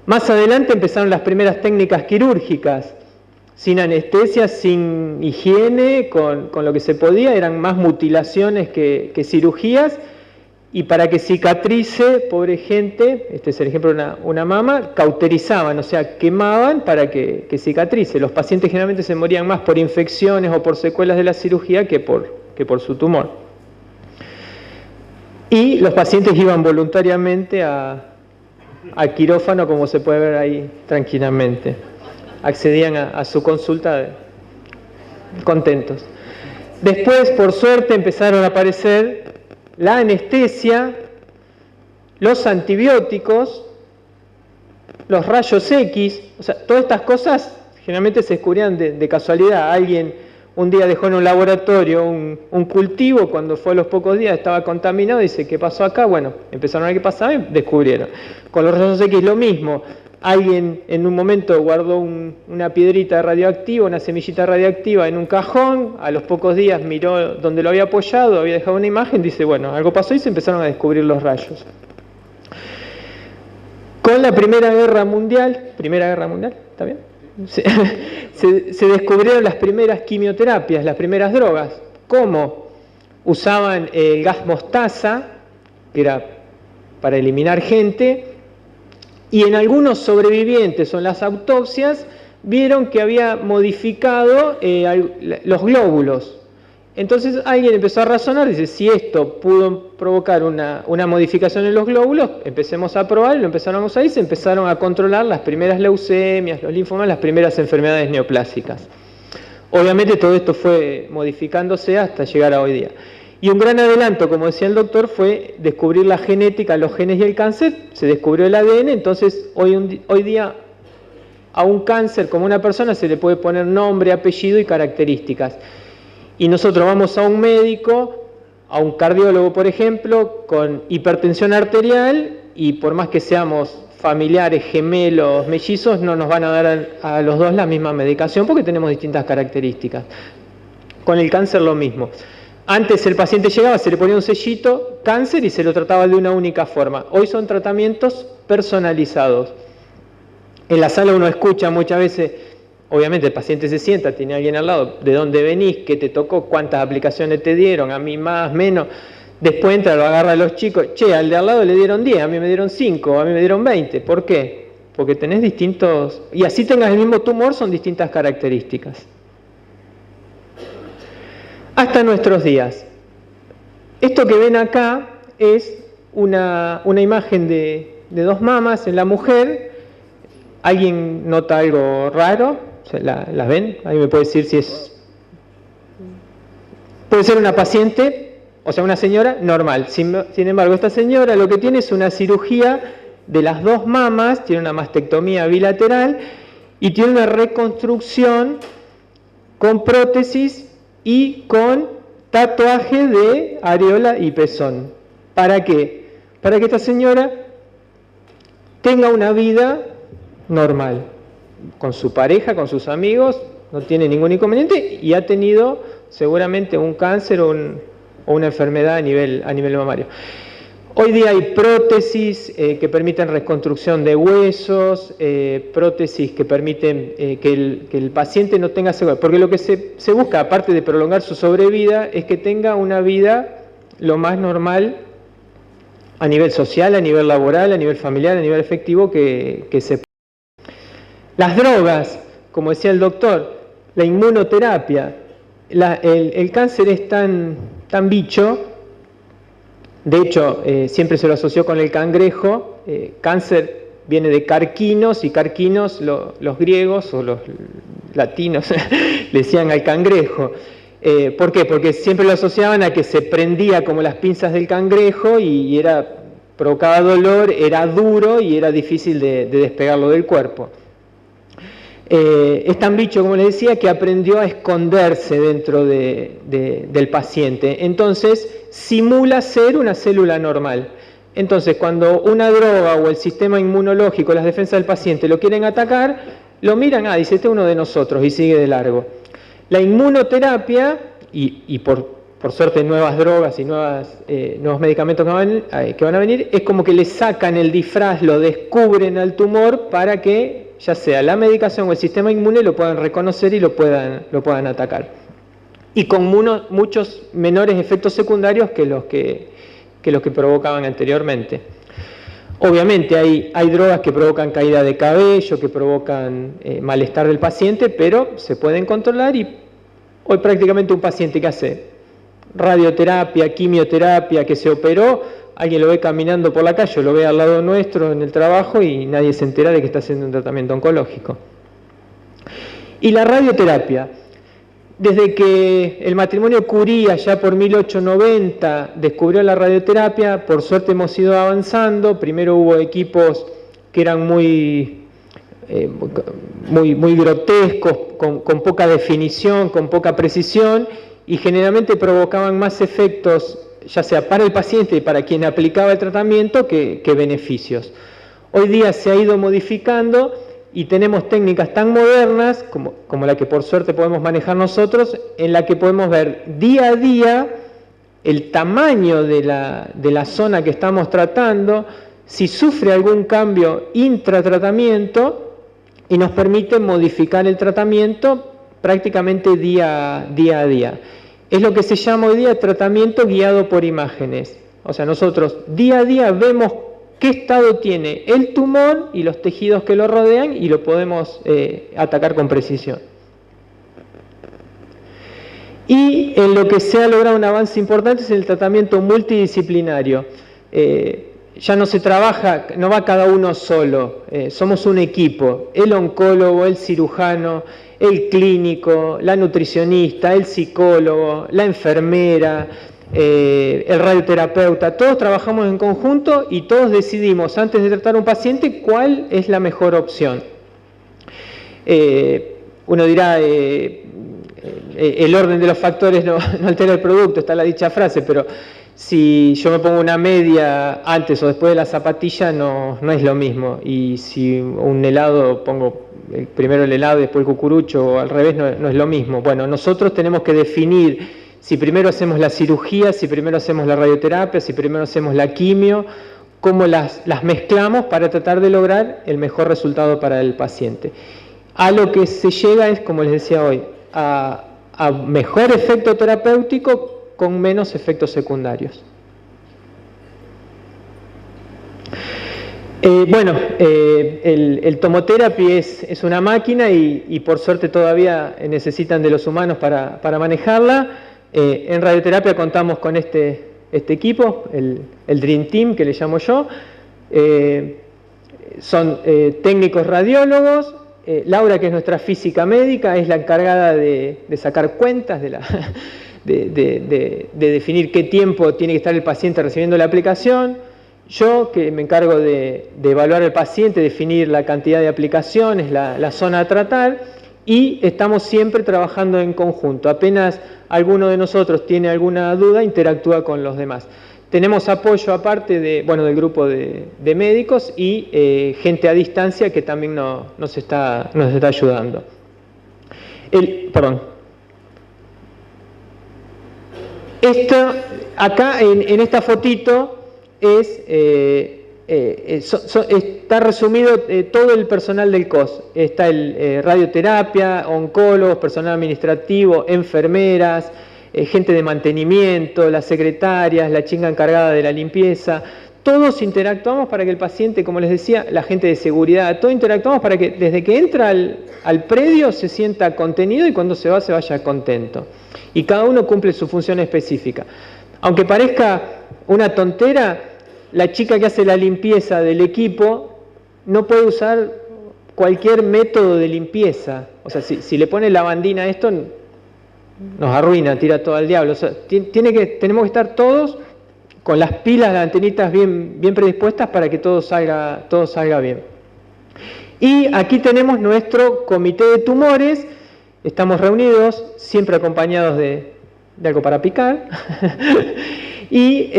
Más adelante empezaron las primeras técnicas quirúrgicas, sin anestesia, sin higiene, con lo que se podía, eran más mutilaciones que cirugías, y para que cicatrice, pobre gente, este es el ejemplo de una mama, cauterizaban, o sea, quemaban para que cicatrice. Los pacientes generalmente se morían más por infecciones o por secuelas de la cirugía que por su tumor. Y los pacientes iban voluntariamente al quirófano, como se puede ver ahí tranquilamente. Accedían a su consulta contentos. Después, por suerte, empezaron a aparecer la anestesia, los antibióticos, los rayos X, o sea, todas estas cosas generalmente se descubrían de casualidad. Alguien un día dejó en un laboratorio un cultivo, cuando fue a los pocos días estaba contaminado, dice, ¿qué pasó acá? Bueno, empezaron a ver qué pasaba y descubrieron. Con los rayos X lo mismo. Alguien en un momento guardó una piedrita radioactiva, una semillita radioactiva en un cajón, a los pocos días miró donde lo había apoyado, había dejado una imagen, dice, bueno, algo pasó y se empezaron a descubrir los rayos. Con la Primera Guerra Mundial, ¿está bien? Se descubrieron las primeras quimioterapias, las primeras drogas. ¿Cómo? Usaban el gas mostaza, que era para eliminar gente, y en algunos sobrevivientes o en las autopsias vieron que había modificado los glóbulos. Entonces alguien empezó a razonar, dice, si esto pudo provocar una modificación en los glóbulos, empecemos a probar, y lo empezaron a usar y se empezaron a controlar las primeras leucemias, los linfomas, las primeras enfermedades neoplásicas. Obviamente todo esto fue modificándose hasta llegar a hoy día. Y un gran adelanto, como decía el doctor, fue descubrir la genética, los genes y el cáncer. Se descubrió el ADN, entonces hoy día a un cáncer, como una persona, se le puede poner nombre, apellido y características. Y nosotros vamos a un médico, a un cardiólogo, por ejemplo, con hipertensión arterial, y por más que seamos familiares, gemelos, mellizos, no nos van a dar a los dos la misma medicación porque tenemos distintas características. Con el cáncer lo mismo. Antes el paciente llegaba, se le ponía un sellito, cáncer, y se lo trataba de una única forma. Hoy son tratamientos personalizados. En la sala uno escucha muchas veces, obviamente el paciente se sienta, tiene alguien al lado, ¿de dónde venís? ¿Qué te tocó? ¿Cuántas aplicaciones te dieron? A mí más, menos. Después entra, lo agarra a los chicos, che, al de al lado le dieron 10, a mí me dieron 5, a mí me dieron 20. ¿Por qué? Porque tenés distintos, y así tengas el mismo tumor, son distintas características. Hasta nuestros días. Esto que ven acá es una imagen de dos mamas en la mujer. ¿Alguien nota algo raro? ¿Las ven? ¿Alguien me puede decir si es...? Puede ser una paciente, o sea, una señora normal. Sin embargo, esta señora lo que tiene es una cirugía de las dos mamas, tiene una mastectomía bilateral y tiene una reconstrucción con prótesis y con tatuaje de areola y pezón. ¿Para qué? Para que esta señora tenga una vida normal, con su pareja, con sus amigos, no tiene ningún inconveniente, y ha tenido seguramente un cáncer o una enfermedad a nivel mamario. Hoy día hay prótesis que permiten reconstrucción de huesos, prótesis que permiten que el paciente no tenga secuelas, porque lo que se busca, aparte de prolongar su sobrevida, es que tenga una vida lo más normal a nivel social, a nivel laboral, a nivel familiar, a nivel afectivo que se pueda. Las drogas, como decía el doctor, la inmunoterapia, el cáncer es tan bicho. De hecho, siempre se lo asoció con el cangrejo. Cáncer viene de carquinos, y carquinos los griegos o los latinos le decían al cangrejo. ¿Por qué? Porque siempre lo asociaban a que se prendía como las pinzas del cangrejo y provocaba dolor, era duro y era difícil de despegarlo del cuerpo. Es tan bicho, como les decía, que aprendió a esconderse dentro del paciente. Entonces, simula ser una célula normal. Entonces, cuando una droga o el sistema inmunológico, las defensas del paciente lo quieren atacar, lo miran, dice, este es uno de nosotros, y sigue de largo. La inmunoterapia, y por por suerte, nuevas drogas y nuevos medicamentos que van a venir, es como que le sacan el disfraz, lo descubren al tumor para que ya sea la medicación o el sistema inmune lo puedan reconocer y lo puedan atacar. Y con muchos menores efectos secundarios que los que provocaban anteriormente. Obviamente hay drogas que provocan caída de cabello, que provocan malestar del paciente, pero se pueden controlar y hoy prácticamente un paciente que hace radioterapia, quimioterapia, que se operó, alguien lo ve caminando por la calle, lo ve al lado nuestro en el trabajo y nadie se entera de que está haciendo un tratamiento oncológico. Y la radioterapia, desde que el matrimonio Curie, ya por 1890, descubrió la radioterapia, por suerte hemos ido avanzando. Primero hubo equipos que eran muy grotescos, con poca definición, con poca precisión, y generalmente provocaban más efectos, ya sea para el paciente y para quien aplicaba el tratamiento, que beneficios. Hoy día se ha ido modificando y tenemos técnicas tan modernas, como la que por suerte podemos manejar nosotros, en la que podemos ver día a día el tamaño de la zona que estamos tratando, si sufre algún cambio intratratamiento, y nos permite modificar el tratamiento prácticamente día a día. Es lo que se llama hoy día tratamiento guiado por imágenes. O sea, nosotros día a día vemos qué estado tiene el tumor y los tejidos que lo rodean y lo podemos atacar con precisión. Y en lo que se ha logrado un avance importante es el tratamiento multidisciplinario. Ya no se trabaja, no va cada uno solo, somos un equipo, el oncólogo, el cirujano, el clínico, la nutricionista, el psicólogo, la enfermera, el radioterapeuta, todos trabajamos en conjunto y todos decidimos antes de tratar a un paciente cuál es la mejor opción. Uno dirá, el orden de los factores no altera el producto, está la dicha frase, pero si yo me pongo una media antes o después de la zapatilla no es lo mismo, y si un helado pongo primero el helado y después el cucurucho o al revés no es lo mismo. Bueno, nosotros tenemos que definir si primero hacemos la cirugía, si primero hacemos la radioterapia, si primero hacemos la quimio, cómo las mezclamos para tratar de lograr el mejor resultado para el paciente. A lo que se llega es, como les decía hoy, a mejor efecto terapéutico con menos efectos secundarios. El tomotherapy es una máquina y por suerte todavía necesitan de los humanos para manejarla. En radioterapia contamos con este equipo, el Dream Team que le llamo yo. Son técnicos radiólogos. Laura, que es nuestra física médica, es la encargada de sacar cuentas, de definir qué tiempo tiene que estar el paciente recibiendo la aplicación. Yo, que me encargo de evaluar al paciente, definir la cantidad de aplicaciones, la zona a tratar, y estamos siempre trabajando en conjunto. Apenas alguno de nosotros tiene alguna duda, interactúa con los demás. Tenemos apoyo aparte del grupo de médicos y gente a distancia que también nos está ayudando. Acá en esta fotito está resumido todo el personal del COS. Está el radioterapia, oncólogos, personal administrativo, enfermeras, gente de mantenimiento, las secretarias, la chica encargada de la limpieza. Todos interactuamos para que el paciente, como les decía, la gente de seguridad, todos interactuamos para que desde que entra al predio se sienta contenido y cuando se vaya contento. Y cada uno cumple su función específica. Aunque parezca una tontera, la chica que hace la limpieza del equipo no puede usar cualquier método de limpieza. O sea, si le pone lavandina a esto, nos arruina, tira todo al diablo. O sea, tenemos que estar todos con las pilas, las antenitas bien predispuestas para que todo salga bien. Y aquí tenemos nuestro comité de tumores. Estamos reunidos, siempre acompañados de algo para picar. Y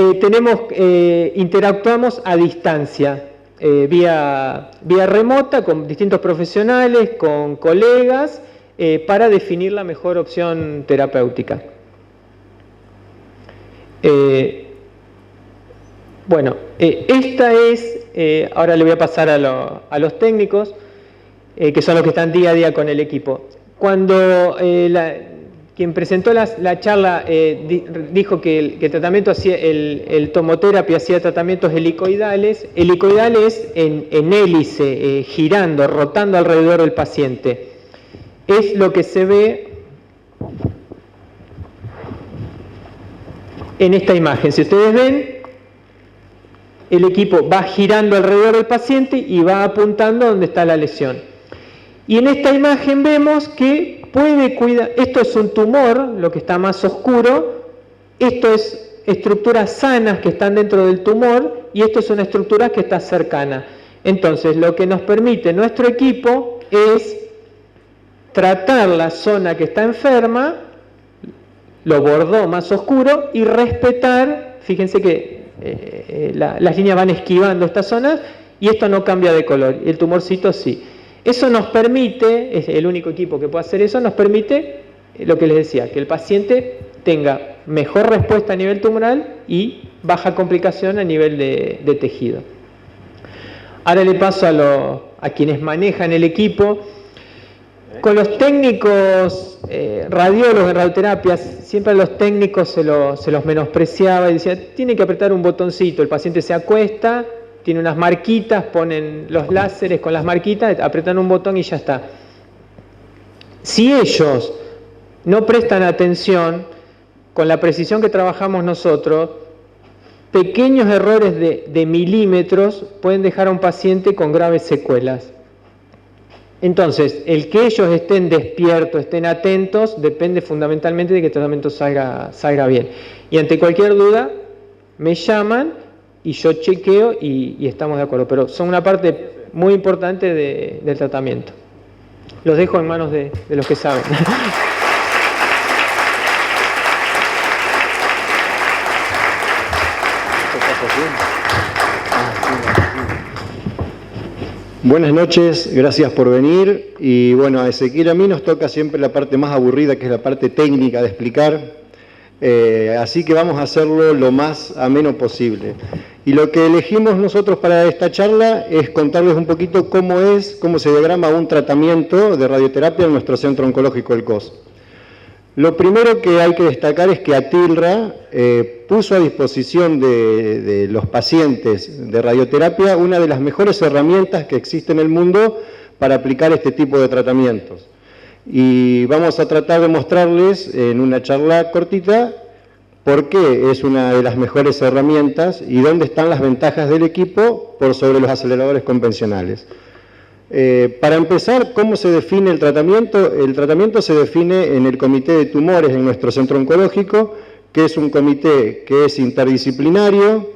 interactuamos a distancia, vía remota, con distintos profesionales, con colegas, para definir la mejor opción terapéutica. Bueno, esta es, ahora le voy a pasar a los técnicos, que son los que están día a día con el equipo. Cuando quien presentó la charla dijo que el tratamiento hacía, el tomoterapia hacía tratamientos helicoidales. Helicoidal es en hélice, girando, rotando alrededor del paciente. Es lo que se ve en esta imagen. Si ustedes ven, el equipo va girando alrededor del paciente y va apuntando donde está la lesión. Y en esta imagen vemos que puede cuidar, esto es un tumor, lo que está más oscuro, esto es estructuras sanas que están dentro del tumor y esto es una estructura que está cercana. Entonces, lo que nos permite nuestro equipo es tratar la zona que está enferma, lo bordó más oscuro y respetar, fíjense que las líneas van esquivando estas zonas y esto no cambia de color, el tumorcito sí. Eso nos permite, es el único equipo que puede hacer eso, nos permite lo que les decía, que el paciente tenga mejor respuesta a nivel tumoral y baja complicación a nivel de tejido. Ahora le paso a quienes manejan el equipo. Con los técnicos radiólogos de radioterapia, siempre a los técnicos se los menospreciaba y decía, tiene que apretar un botoncito, el paciente se acuesta, tiene unas marquitas, ponen los láseres con las marquitas, apretan un botón y ya está. Si ellos no prestan atención, con la precisión que trabajamos nosotros, pequeños errores de milímetros pueden dejar a un paciente con graves secuelas. Entonces, el que ellos estén despiertos, estén atentos, depende fundamentalmente de que el tratamiento salga bien. Y ante cualquier duda, me llaman y yo chequeo y estamos de acuerdo. Pero son una parte muy importante del tratamiento. Los dejo en manos de los que saben. Buenas noches, gracias por venir. Y bueno, a Ezequiel a mí nos toca siempre la parte más aburrida, que es la parte técnica de explicar. Así que vamos a hacerlo lo más ameno posible. Y lo que elegimos nosotros para esta charla es contarles un poquito cómo se diagrama un tratamiento de radioterapia en nuestro Centro Oncológico del COS. Lo primero que hay que destacar es que ATILRA puso a disposición de los pacientes de radioterapia una de las mejores herramientas que existe en el mundo para aplicar este tipo de tratamientos. Y vamos a tratar de mostrarles en una charla cortita por qué es una de las mejores herramientas y dónde están las ventajas del equipo por sobre los aceleradores convencionales. Para empezar, ¿cómo se define el tratamiento? El tratamiento se define en el Comité de Tumores en nuestro centro oncológico, que es un comité que es interdisciplinario,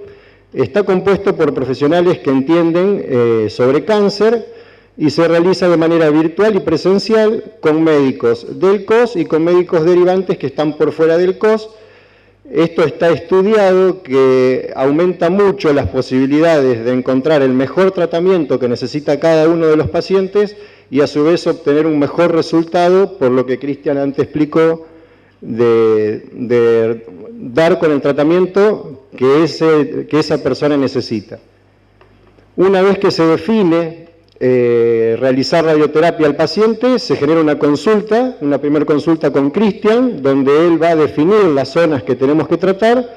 está compuesto por profesionales que entienden sobre cáncer y se realiza de manera virtual y presencial con médicos del COS y con médicos derivantes que están por fuera del COS. Esto está estudiado que aumenta mucho las posibilidades de encontrar el mejor tratamiento que necesita cada uno de los pacientes y a su vez obtener un mejor resultado, por lo que Cristian antes explicó, de dar con el tratamiento que esa persona necesita. Una vez que se define realizar radioterapia al paciente, se genera una consulta, una primera consulta con Cristian, donde él va a definir las zonas que tenemos que tratar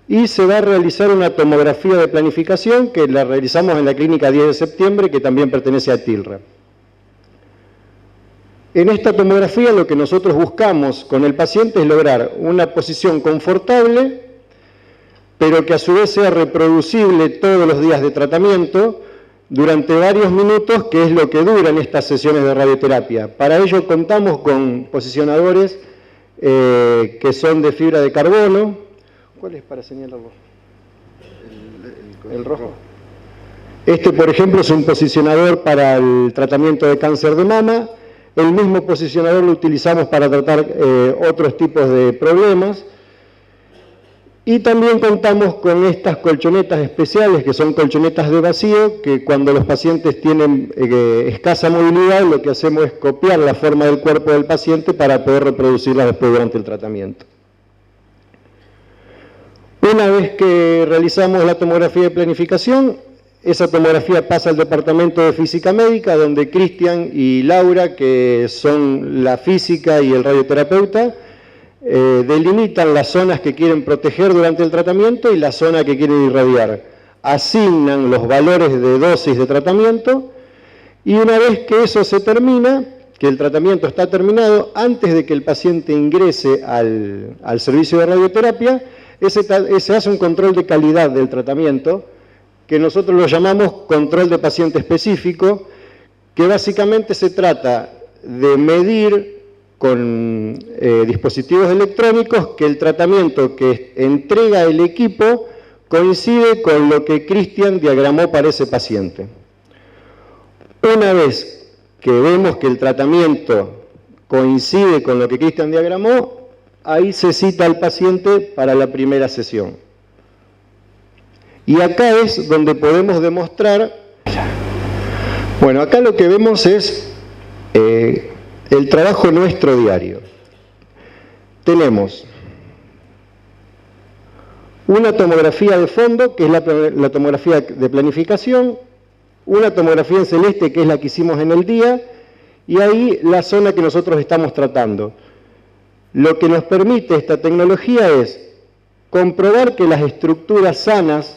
y se va a realizar una tomografía de planificación que la realizamos en la clínica 10 de septiembre, que también pertenece a ATILRA. En esta tomografía lo que nosotros buscamos con el paciente es lograr una posición confortable, pero que a su vez sea reproducible todos los días de tratamiento, durante varios minutos, que es lo que duran estas sesiones de radioterapia. Para ello contamos con posicionadores que son de fibra de carbono. ¿Cuál es para señalarlo? El rojo. Este, por ejemplo, es un posicionador para el tratamiento de cáncer de mama. El mismo posicionador lo utilizamos para tratar otros tipos de problemas. Y también contamos con estas colchonetas especiales, que son colchonetas de vacío, que cuando los pacientes tienen escasa movilidad, lo que hacemos es copiar la forma del cuerpo del paciente para poder reproducirla después durante el tratamiento. Una vez que realizamos la tomografía de planificación, esa tomografía pasa al departamento de física médica, donde Cristian y Laura, que son la física y el radioterapeuta, delimitan las zonas que quieren proteger durante el tratamiento y la zona que quieren irradiar. Asignan los valores de dosis de tratamiento y una vez que eso se termina, que el tratamiento está terminado, antes de que el paciente ingrese al servicio de radioterapia, se hace un control de calidad del tratamiento, que nosotros lo llamamos control de paciente específico, que básicamente se trata de medir con dispositivos electrónicos que el tratamiento que entrega el equipo coincide con lo que Cristian diagramó para ese paciente. Una vez que vemos que el tratamiento coincide con lo que Cristian diagramó, ahí se cita al paciente para la primera sesión. Y acá es donde podemos demostrar, bueno, acá lo que vemos es el trabajo nuestro diario. Tenemos una tomografía de fondo, que es la tomografía de planificación, una tomografía en celeste, que es la que hicimos en el día, y ahí la zona que nosotros estamos tratando. Lo que nos permite esta tecnología es comprobar que las estructuras sanas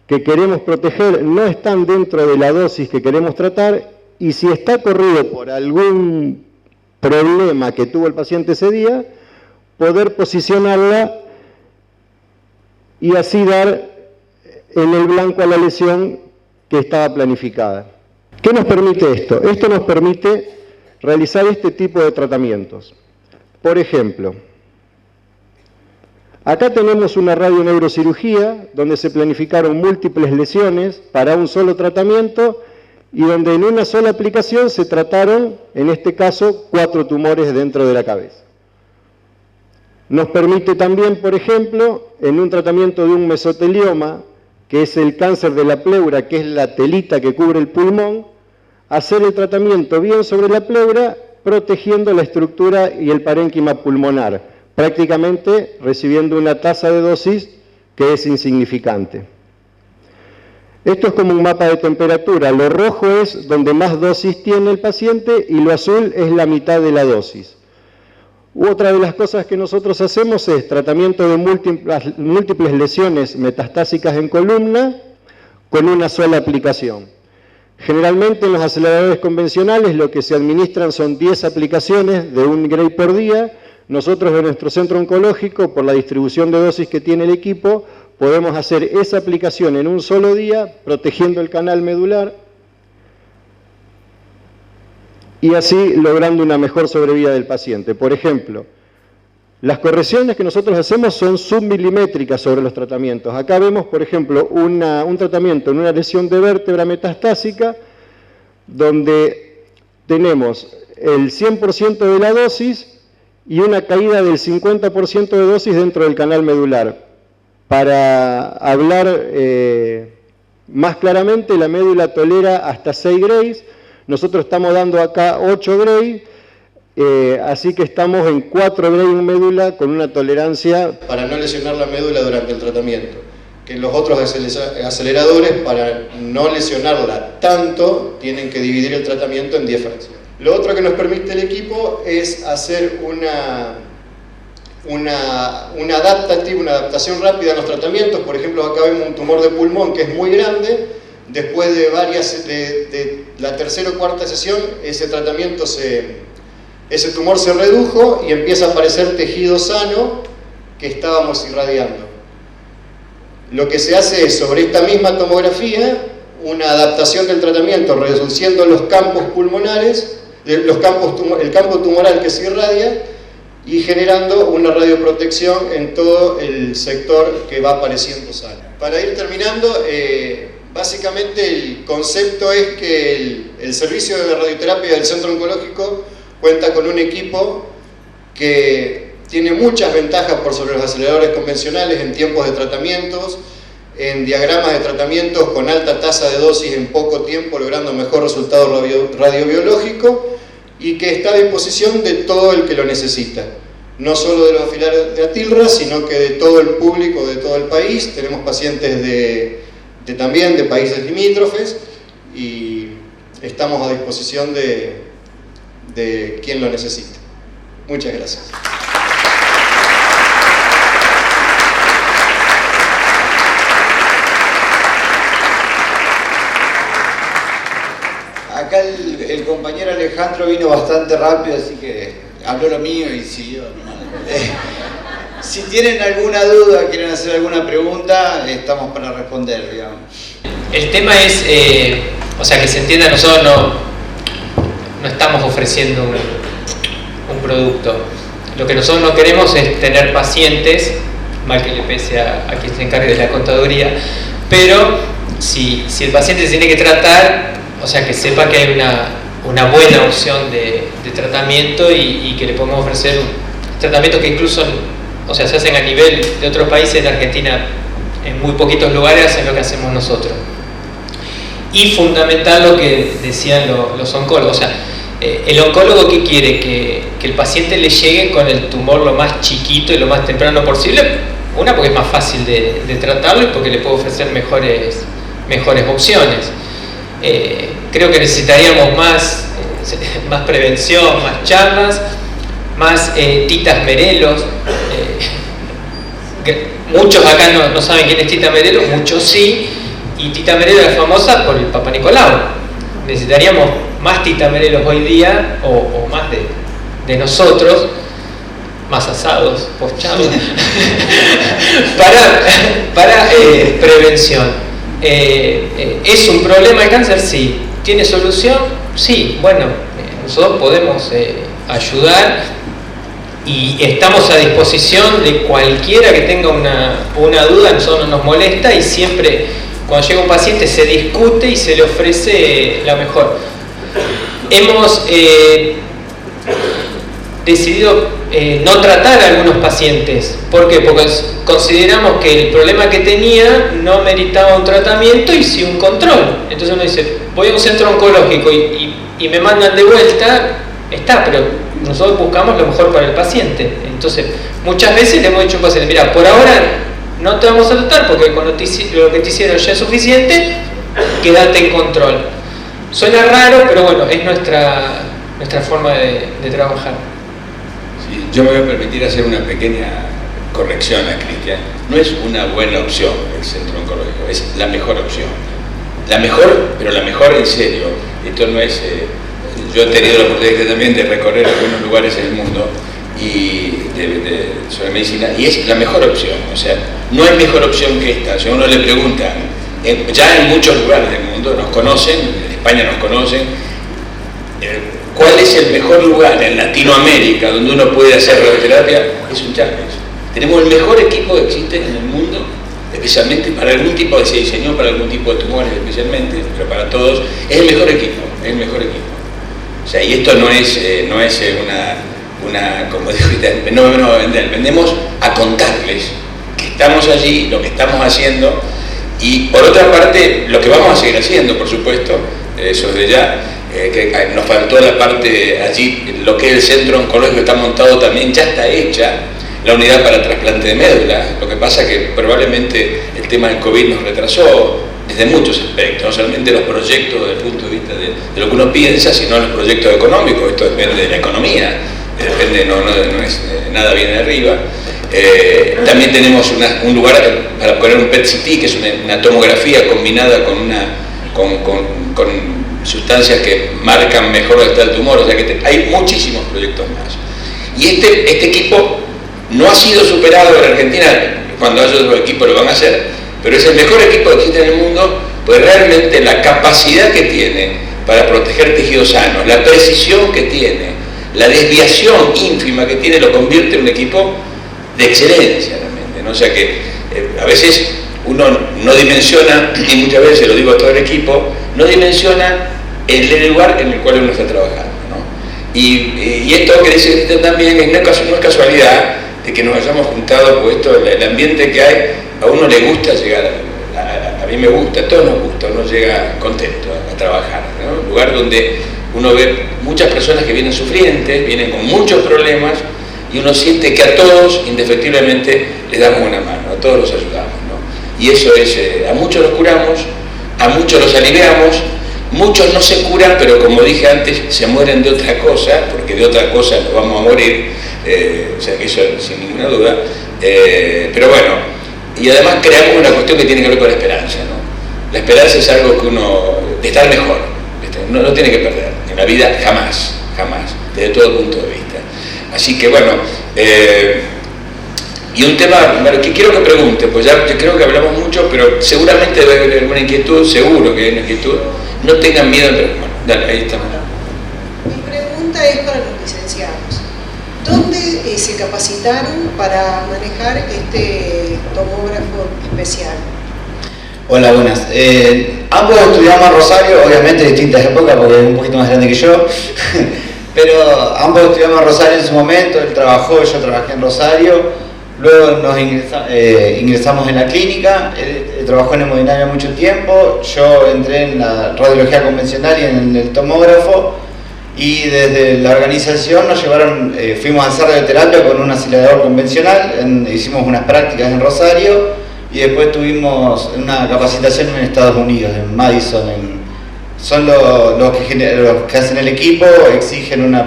que queremos proteger no están dentro de la dosis que queremos tratar, y si está corrido por algún problema que tuvo el paciente ese día, poder posicionarla y así dar en el blanco a la lesión que estaba planificada. ¿Qué nos permite esto? Esto nos permite realizar este tipo de tratamientos. Por ejemplo, acá tenemos una radioneurocirugía donde se planificaron múltiples lesiones para un solo tratamiento y donde en una sola aplicación se trataron, en este caso, 4 tumores dentro de la cabeza. Nos permite también, por ejemplo, en un tratamiento de un mesotelioma, que es el cáncer de la pleura, que es la telita que cubre el pulmón, hacer el tratamiento bien sobre la pleura, protegiendo la estructura y el parénquima pulmonar, prácticamente recibiendo una tasa de dosis que es insignificante. Esto es como un mapa de temperatura. Lo rojo es donde más dosis tiene el paciente y lo azul es la mitad de la dosis. Otra de las cosas que nosotros hacemos es tratamiento de múltiples lesiones metastásicas en columna con una sola aplicación. Generalmente en los aceleradores convencionales lo que se administran son 10 aplicaciones de 1 Gray por día. Nosotros en nuestro centro oncológico, por la distribución de dosis que tiene el equipo, podemos hacer esa aplicación en un solo día, protegiendo el canal medular y así logrando una mejor sobrevida del paciente. Por ejemplo, las correcciones que nosotros hacemos son submilimétricas sobre los tratamientos. Acá vemos, por ejemplo, un tratamiento en una lesión de vértebra metastásica donde tenemos el 100% de la dosis y una caída del 50% de dosis dentro del canal medular. Para hablar más claramente, la médula tolera hasta 6 Grays. Nosotros estamos dando acá 8 Gray, así que estamos en 4 Gray en médula con una tolerancia para no lesionar la médula durante el tratamiento. Que los otros aceleradores, para no lesionarla tanto, tienen que dividir el tratamiento en 10 fracciones. Lo otro que nos permite el equipo es hacer una adaptación rápida a los tratamientos. Por ejemplo, acá vemos un tumor de pulmón que es muy grande. Después de la tercera o cuarta sesión, ese tumor se redujo y empieza a aparecer tejido sano que estábamos irradiando. Lo que se hace es, sobre esta misma tomografía, una adaptación del tratamiento, reduciendo los campos pulmonares, el campo tumoral que se irradia, y generando una radioprotección en todo el sector que va apareciendo sano. Para ir terminando, básicamente el concepto es que el servicio de radioterapia del centro oncológico cuenta con un equipo que tiene muchas ventajas por sobre los aceleradores convencionales en tiempos de tratamientos, en diagramas de tratamientos con alta tasa de dosis en poco tiempo, logrando mejor resultado radiobiológico, y que está a disposición de todo el que lo necesita. no solo de los afiliados de Atilra, sino que de todo el público de todo el país. Tenemos pacientes también de países limítrofes y estamos a disposición de quien lo necesite. Muchas gracias. Acá el compañero Alejandro vino bastante rápido, así que habló lo mío y siguió. Si tienen alguna duda, quieren hacer alguna pregunta, estamos para responder, digamos. El tema es, o sea, que se entienda, nosotros no estamos ofreciendo un producto. Lo que nosotros no queremos es tener pacientes, mal que le pese a quien se encargue de la contaduría, pero si el paciente se tiene que tratar, o sea, que sepa que hay una buena opción de tratamiento y que le podemos ofrecer un tratamiento que incluso, o sea, se hacen a nivel de otros países. En Argentina, en muy poquitos lugares hacen lo que hacemos nosotros. Y fundamental lo que decían los oncólogos, o sea, el oncólogo ¿qué quiere? Que el paciente le llegue con el tumor lo más chiquito y lo más temprano posible. Una, porque es más fácil de tratarlo, y porque le puede ofrecer mejores opciones. Creo que necesitaríamos más prevención, más charlas, más Titas Merelos. Muchos acá no saben quién es Tita Merelo, muchos sí, y Tita Merelo es famosa por el Papa Nicolau. Necesitaríamos más Tita Merelos hoy día, o más de nosotros, más asados, pochados, para prevención. ¿Es un problema el cáncer? Sí. ¿Tiene solución? Sí. Bueno, nosotros podemos ayudar y estamos a disposición de cualquiera que tenga una duda. Nosotros no nos molesta, y siempre cuando llega un paciente se discute y se le ofrece la mejor. Hemos decidido no tratar a algunos pacientes. ¿Por qué? Porque consideramos que el problema que tenía no meritaba un tratamiento y sí un control. Entonces uno dice, voy a un centro oncológico y me mandan de vuelta, pero nosotros buscamos lo mejor para el paciente. Entonces muchas veces le hemos dicho a un paciente, mira, por ahora no te vamos a tratar porque con lo que te hicieron ya es suficiente, quédate en control. Suena raro, pero bueno, es nuestra forma de trabajar. Sí, yo me voy a permitir hacer una pequeña corrección a Cristian. No es una buena opción el centro oncológico, es la mejor opción. La mejor, pero la mejor en serio. Esto no es... yo he tenido la oportunidad también de recorrer algunos lugares en el mundo y sobre medicina, y es la mejor opción. O sea, no hay mejor opción que esta. Si a uno le preguntan, ya en muchos lugares del mundo nos conocen, en España nos conocen, ¿cuál es el mejor lugar en Latinoamérica donde uno puede hacer radioterapia? Es un Chávez. Tenemos el mejor equipo que existe en el mundo, especialmente para algún tipo se diseñó para algún tipo de tumores especialmente, pero para todos es el mejor equipo, es el mejor equipo. O sea, y esto no es una como dijo, no venimos a vender, vendemos a contarles que estamos allí, lo que estamos haciendo, y por otra parte, lo que vamos a seguir haciendo, por supuesto, eso de ya, que nos faltó la parte allí, lo que es el centro oncológico está montado también, ya está hecha la unidad para trasplante de médula. Lo que pasa es que probablemente el tema del COVID nos retrasó desde muchos aspectos, no solamente los proyectos desde el punto de vista de lo que uno piensa, sino los proyectos económicos. Esto depende de la economía, depende, no es nada bien de arriba. También tenemos un lugar para poner un PET-CT, que es una tomografía combinada con sustancias que marcan mejor dónde está el tumor. O sea que hay muchísimos proyectos más. Y este equipo no ha sido superado en Argentina. Cuando haya otro equipo lo van a hacer, pero es el mejor equipo que existe en el mundo, pues realmente la capacidad que tiene para proteger tejidos sanos, la precisión que tiene, la desviación ínfima que tiene, lo convierte en un equipo de excelencia realmente, ¿no? O sea que a veces uno no dimensiona, y muchas veces lo digo a todo el equipo, no dimensiona el lugar en el cual uno está trabajando, ¿no? Y esto que dice usted también no es casualidad de que nos hayamos juntado, pues esto, el ambiente que hay, a uno le gusta llegar, a mí me gusta, a todos nos gusta, uno llega contento a trabajar, ¿no? Un lugar donde uno ve muchas personas que vienen sufrientes, vienen con muchos problemas, y uno siente que a todos, indefectiblemente, les damos una mano, a todos los ayudamos, ¿no? Y eso es, a muchos los curamos, a muchos los aliviamos, muchos no se curan, pero como dije antes, se mueren de otra cosa, porque de otra cosa nos vamos a morir, o sea que eso sin ninguna duda, pero bueno, y además creamos una cuestión que tiene que ver con la esperanza, ¿no? La esperanza es algo que uno, de estar mejor, uno no tiene que perder, en la vida jamás, jamás, desde todo punto de vista. Así que bueno, y un tema que quiero que pregunte, pues ya creo que hablamos mucho, pero seguramente debe haber alguna inquietud, seguro que hay una inquietud, no tengan miedo, pero bueno, dale, ahí está. Mi pregunta es para los licenciados. ¿Dónde se capacitaron para manejar este tomógrafo especial? Hola, buenas. Ambos estudiamos en Rosario, obviamente en distintas épocas porque es un poquito más grande que yo, pero ambos estudiamos en Rosario en su momento, él trabajó, yo trabajé en Rosario, luego nos ingresamos en la clínica, él trabajó en hemodinamia mucho tiempo, yo entré en la radiología convencional y en el tomógrafo, y desde la organización nos llevaron, fuimos a hacer radioterapia con un acelerador convencional, hicimos unas prácticas en Rosario, y después tuvimos una capacitación en Estados Unidos, en Madison. Son los que hacen el equipo, exigen una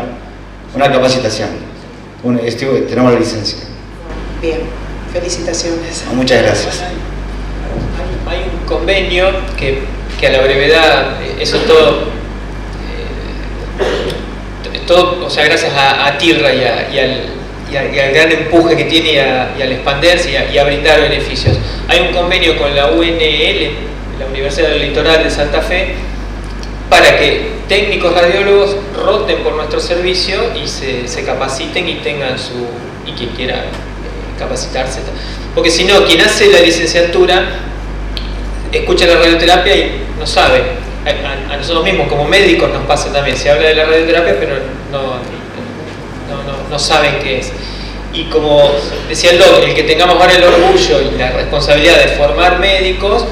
capacitación. Tenemos la licencia. Bien, felicitaciones. Muchas gracias. Hay un convenio que a la brevedad, eso todo, o sea, gracias a TIRRA y al gran empuje que tiene y al expandirse y a brindar beneficios. Hay un convenio con la UNL, la Universidad del Litoral de Santa Fe, para que técnicos radiólogos roten por nuestro servicio y se capaciten y tengan y quien quiera capacitarse. Porque si no, quien hace la licenciatura escucha la radioterapia y no sabe. A nosotros mismos como médicos nos pasa también, se habla de la radioterapia pero no saben qué es. Y como decía el doc, el que tengamos ahora el orgullo y la responsabilidad de formar médicos,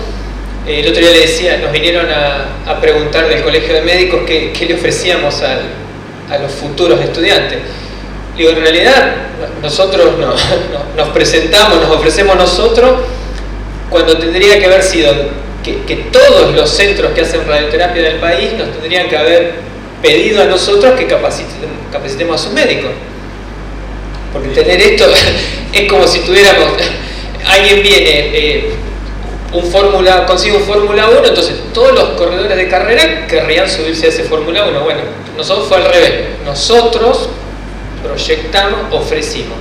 el otro día le decía, nos vinieron a preguntar del colegio de médicos qué le ofrecíamos a los futuros estudiantes. Digo, en realidad nosotros nos presentamos, nos ofrecemos nosotros cuando tendría que haber sido que todos los centros que hacen radioterapia del país nos tendrían que haber pedido a nosotros que capacitemos a sus médicos. Porque tener esto es como si tuviéramos, alguien viene, consigue un Fórmula 1, entonces todos los corredores de carrera querrían subirse a ese Fórmula 1. Bueno, nosotros fue al revés, nosotros proyectamos, ofrecimos.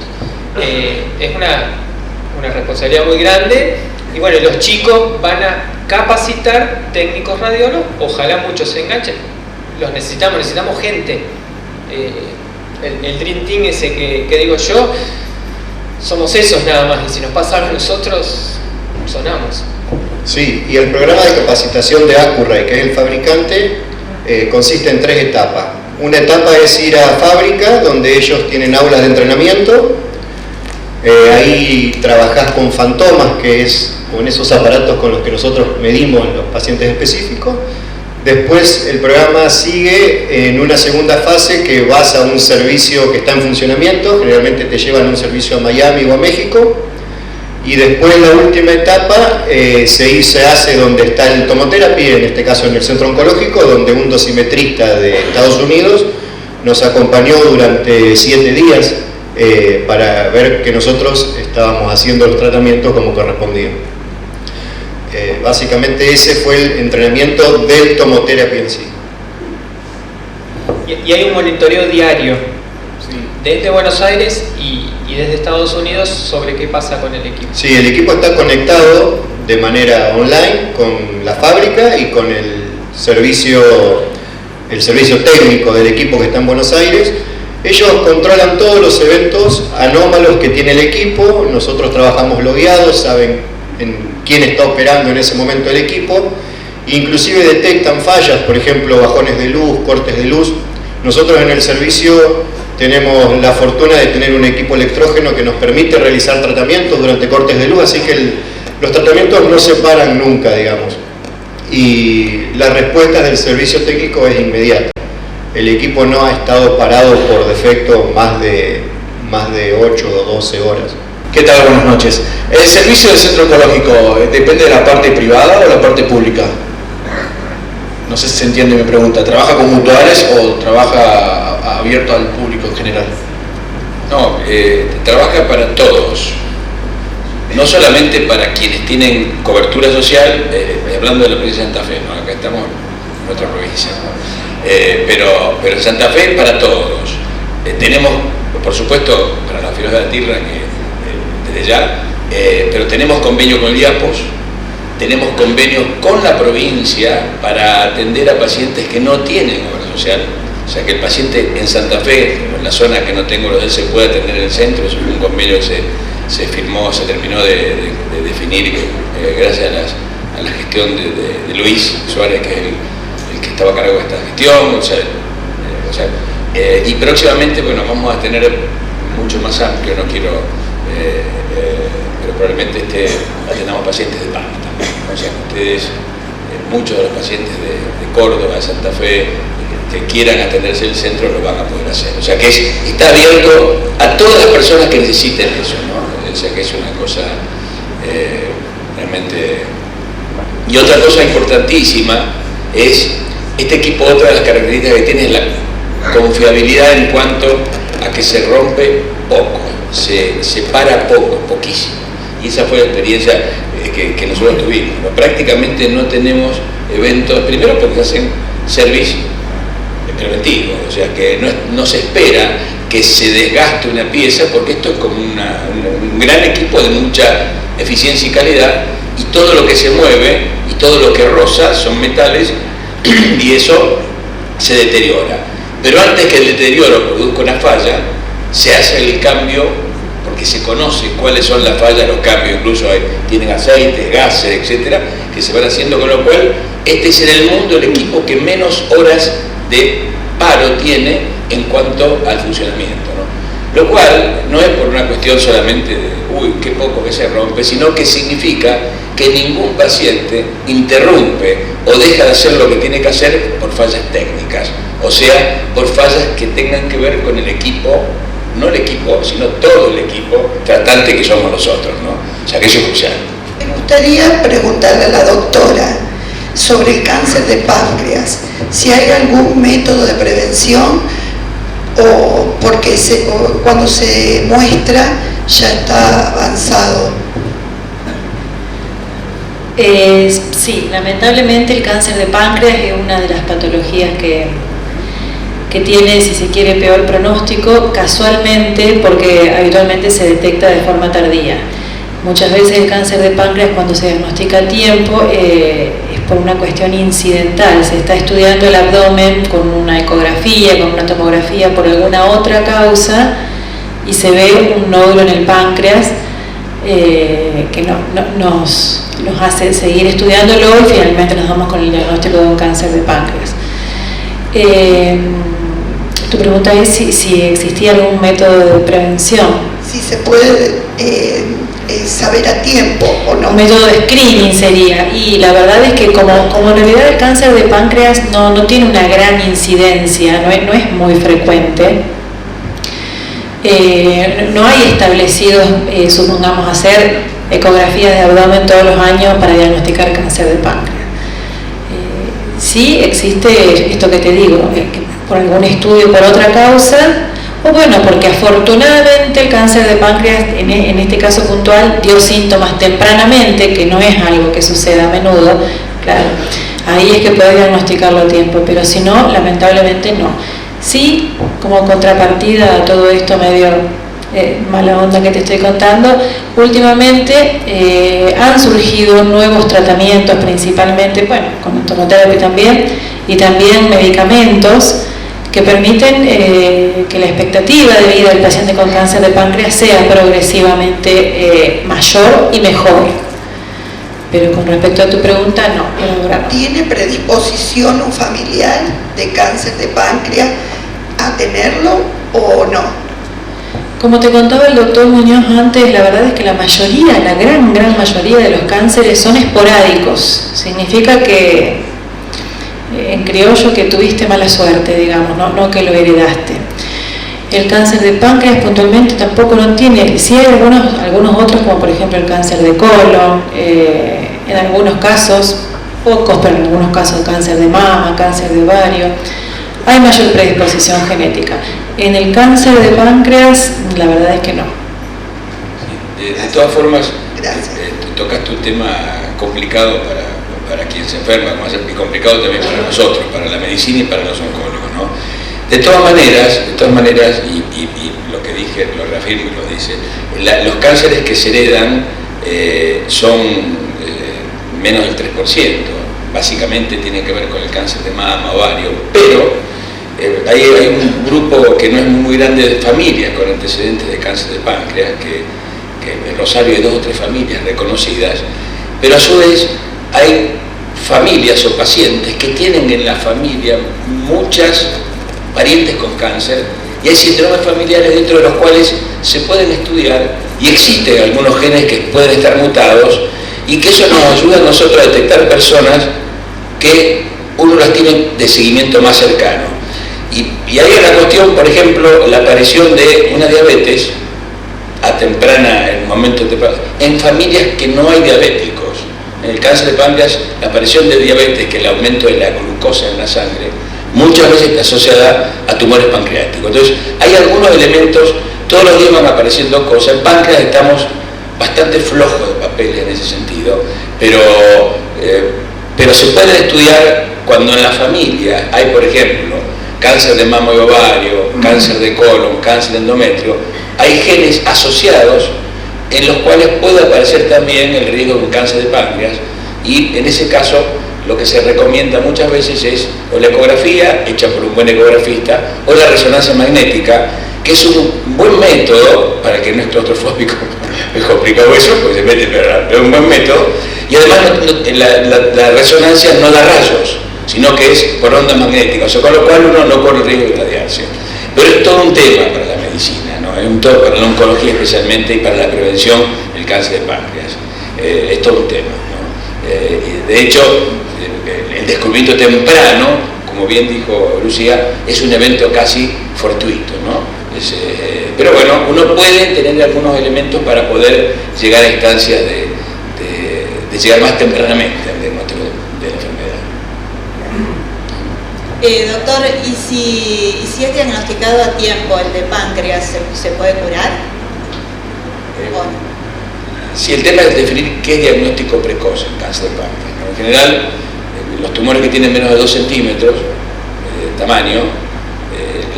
Es una responsabilidad muy grande y bueno, los chicos van a capacitar técnicos radiólogos, ojalá muchos se enganchen, los necesitamos gente. El Dream Team ese que digo yo, somos esos nada más, y si nos pasa algo a nosotros, sonamos. Sí, y el programa de capacitación de Accuray, que es el fabricante, consiste en 3 etapas. Una etapa es ir a fábrica, donde ellos tienen aulas de entrenamiento, ahí trabajás con fantomas, que es con esos aparatos con los que nosotros medimos los pacientes específicos. Después el programa sigue en una segunda fase que vas a un servicio que está en funcionamiento, generalmente te llevan a un servicio a Miami o a México, y después la última etapa se hace donde está el tomoterapia, en este caso en el centro oncológico, donde un dosimetrista de Estados Unidos nos acompañó durante 7 días para ver que nosotros estábamos haciendo los tratamientos como correspondía. Básicamente ese fue el entrenamiento del tomoterapia en sí. Y hay un monitoreo diario, ¿sí?, desde Buenos Aires y desde Estados Unidos sobre qué pasa con el equipo. Sí, el equipo está conectado de manera online con la fábrica y con el servicio técnico del equipo que está en Buenos Aires. Ellos controlan todos los eventos anómalos que tiene el equipo, nosotros trabajamos logueados, saben en quién está operando en ese momento el equipo, inclusive detectan fallas, por ejemplo bajones de luz, cortes de luz. Nosotros en el servicio tenemos la fortuna de tener un equipo electrógeno que nos permite realizar tratamientos durante cortes de luz, así que los tratamientos no se paran nunca, digamos, y la respuesta del servicio técnico es inmediata. El equipo no ha estado parado por defecto más de más de 8 o 12 horas. ¿Qué tal? Buenas noches. ¿El servicio del centro oncológico depende de la parte privada o la parte pública? No sé si se entiende mi pregunta. ¿Trabaja con mutuales o trabaja abierto al público en general? No, trabaja para todos. No solamente para quienes tienen cobertura social, hablando de la provincia de Santa Fe, ¿no? Acá estamos en otra provincia, ¿no? pero en Santa Fe para todos. Tenemos, por supuesto, para la fibrosis de la tierra, que desde ya, pero tenemos convenio con el IAPOS, tenemos convenios con la provincia para atender a pacientes que no tienen cobertura social. O sea, que el paciente en Santa Fe, en la zona que no tengo los de él, se puede atender en el centro. Eso fue un convenio que se firmó, se terminó de definir gracias a la gestión de Luis Suárez, que es el que estaba a cargo de esta gestión. Y próximamente, bueno, vamos a tener mucho más amplio, no quiero, pero probablemente atendamos pacientes de PAMA también. O sea, ustedes, muchos de los pacientes de Córdoba, de Santa Fe, que quieran atenderse en el centro, lo van a poder hacer. O sea, que está abierto a todas las personas que necesiten eso, ¿no? O sea, que es una cosa realmente... Y otra cosa importantísima es, este equipo, otra de las características que tiene es la confiabilidad en cuanto a que se rompe poco, se para poco, poquísimo. Y esa fue la experiencia que nosotros tuvimos, ¿no? Prácticamente no tenemos eventos, primero porque se hacen servicios preventivos, o sea que no se espera que se desgaste una pieza, porque esto es como un gran equipo de mucha eficiencia y calidad, y todo lo que se mueve y todo lo que roza son metales y eso se deteriora. Pero antes que el deterioro produzca una falla, se hace el cambio, porque se conoce cuáles son las fallas, los cambios, incluso tienen aceites, gases, etcétera, que se van haciendo, con lo cual este es en el mundo el equipo que menos horas de paro tiene en cuanto al funcionamiento, ¿no? Lo cual no es por una cuestión solamente de, uy, qué poco que se rompe, sino que significa que ningún paciente interrumpe o deja de hacer lo que tiene que hacer por fallas técnicas, o sea, por fallas que tengan que ver con el equipo, no el equipo, sino todo el equipo tratante que somos nosotros, ¿no? O sea, que eso es crucial. Me gustaría preguntarle a la doctora sobre el cáncer de páncreas, si hay algún método de prevención o porque cuando se muestra ya está avanzado. Sí, lamentablemente el cáncer de páncreas es una de las patologías que tiene, si se quiere, peor pronóstico, casualmente, porque habitualmente se detecta de forma tardía. Muchas veces el cáncer de páncreas, cuando se diagnostica a tiempo, es por una cuestión incidental. Se está estudiando el abdomen con una ecografía, con una tomografía, por alguna otra causa, y se ve un nódulo en el páncreas que nos hace seguir estudiándolo, y finalmente nos damos con el diagnóstico de un cáncer de páncreas. Tu pregunta es si existía algún método de prevención. Si se puede saber a tiempo o no. Un método de screening sería, y la verdad es que como en realidad el cáncer de páncreas no tiene una gran incidencia, no es muy frecuente, no hay establecidos, supongamos, hacer ecografías de abdomen todos los años para diagnosticar cáncer de páncreas. Sí existe esto que te digo, que por algún estudio, por otra causa, o bueno, porque afortunadamente el cáncer de páncreas, en este caso puntual, dio síntomas tempranamente, que no es algo que suceda a menudo, claro, ahí es que puedes diagnosticarlo a tiempo, pero si no, lamentablemente no. Sí, como contrapartida a todo esto medio mala onda que te estoy contando, últimamente han surgido nuevos tratamientos, principalmente, bueno, con tomoterapia también, y también medicamentos que permiten que la expectativa de vida del paciente con cáncer de páncreas sea progresivamente mayor y mejor. Pero con respecto a tu pregunta, no. ¿Tiene predisposición un familiar de cáncer de páncreas a tenerlo o no? Como te contaba el doctor Muñoz antes, la verdad es que la mayoría, la gran mayoría de los cánceres son esporádicos. Significa que, en criollo, que tuviste mala suerte, digamos, no que lo heredaste. El cáncer de páncreas puntualmente tampoco no tiene, sí hay algunos otros, como por ejemplo el cáncer de colon, en algunos casos, pocos, pero en algunos casos cáncer de mama, cáncer de ovario, hay mayor predisposición genética. En el cáncer de páncreas, la verdad es que no. De todas formas, tocaste un tema complicado para quien se enferma, y complicado también para nosotros, para la medicina y para los oncólogos, ¿no? De todas maneras, y lo que dije lo reafirmo y lo dice, los cánceres que se heredan son menos del 3%, básicamente tiene que ver con el cáncer de mama, ovario, pero hay un grupo que no es muy grande de familias con antecedentes de cáncer de páncreas, que en Rosario hay 2 o 3 familias reconocidas, pero a su vez hay familias o pacientes que tienen en la familia muchas parientes con cáncer y hay síndromes familiares dentro de los cuales se pueden estudiar y existen algunos genes que pueden estar mutados y que eso nos ayuda a nosotros a detectar personas que uno las tiene de seguimiento más cercano. Y hay una cuestión, por ejemplo, la aparición de una diabetes a temprana, en momento temprano, en familias que no hay diabéticos. En el cáncer de páncreas, la aparición de diabetes, que es el aumento de la glucosa en la sangre, muchas veces está asociada a tumores pancreáticos. Entonces, hay algunos elementos, todos los días van apareciendo cosas. En páncreas estamos bastante flojos de papeles en ese sentido, pero se puede estudiar cuando en la familia hay, por ejemplo, cáncer de mama y ovario, cáncer de colon, cáncer de endometrio, hay genes asociados en los cuales puede aparecer también el riesgo de un cáncer de páncreas y en ese caso lo que se recomienda muchas veces es o la ecografía hecha por un buen ecografista o la resonancia magnética, que es un buen método para que no es claustrofóbico, es complicado eso, pues se mete, pero es un buen método y además la resonancia no da rayos, sino que es por onda magnética, o sea, con lo cual uno no corre el riesgo de radiarse. Pero es todo un tema para la medicina, ¿no? Es un todo para la oncología especialmente y para la prevención del cáncer de páncreas. Es todo un tema, ¿no? De hecho, el descubrimiento temprano, como bien dijo Lucía, es un evento casi fortuito, ¿no? Pero bueno, uno puede tener algunos elementos para poder llegar a instancias de llegar más tempranamente al diagnóstico de la enfermedad. Doctor, ¿y si es diagnosticado a tiempo el de páncreas, se puede curar? ¿O no? Si el tema es definir qué es diagnóstico precoz en cáncer de páncreas, ¿no? En general, los tumores que tienen menos de 2 centímetros de tamaño,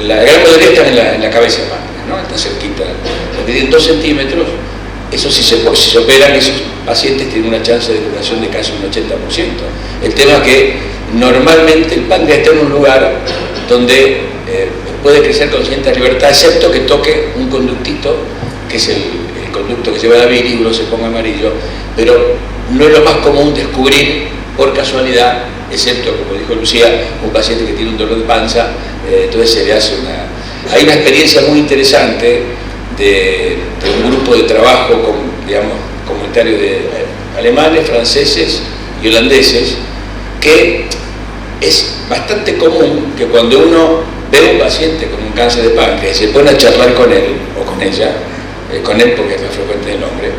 la gran mayoría están en la cabeza del páncreas, ¿no? Están cerquita. Los que tienen 2 centímetros, eso si se operan, esos pacientes tienen una chance de curación de casi un 80%. El tema es que normalmente el páncreas está en un lugar donde puede crecer con cierta libertad, excepto que toque un conductito, que es el conducto que lleva la bilis, uno se ponga amarillo, pero no es lo más común descubrir por casualidad, excepto, como dijo Lucía, un paciente que tiene un dolor de panza, entonces se le hace Hay una experiencia muy interesante de un grupo de trabajo, digamos, comunitario de alemanes, franceses y holandeses, que es bastante común que cuando uno ve a un paciente con un cáncer de páncreas y se pone a charlar con él o con ella, con él porque es más frecuente el hombre,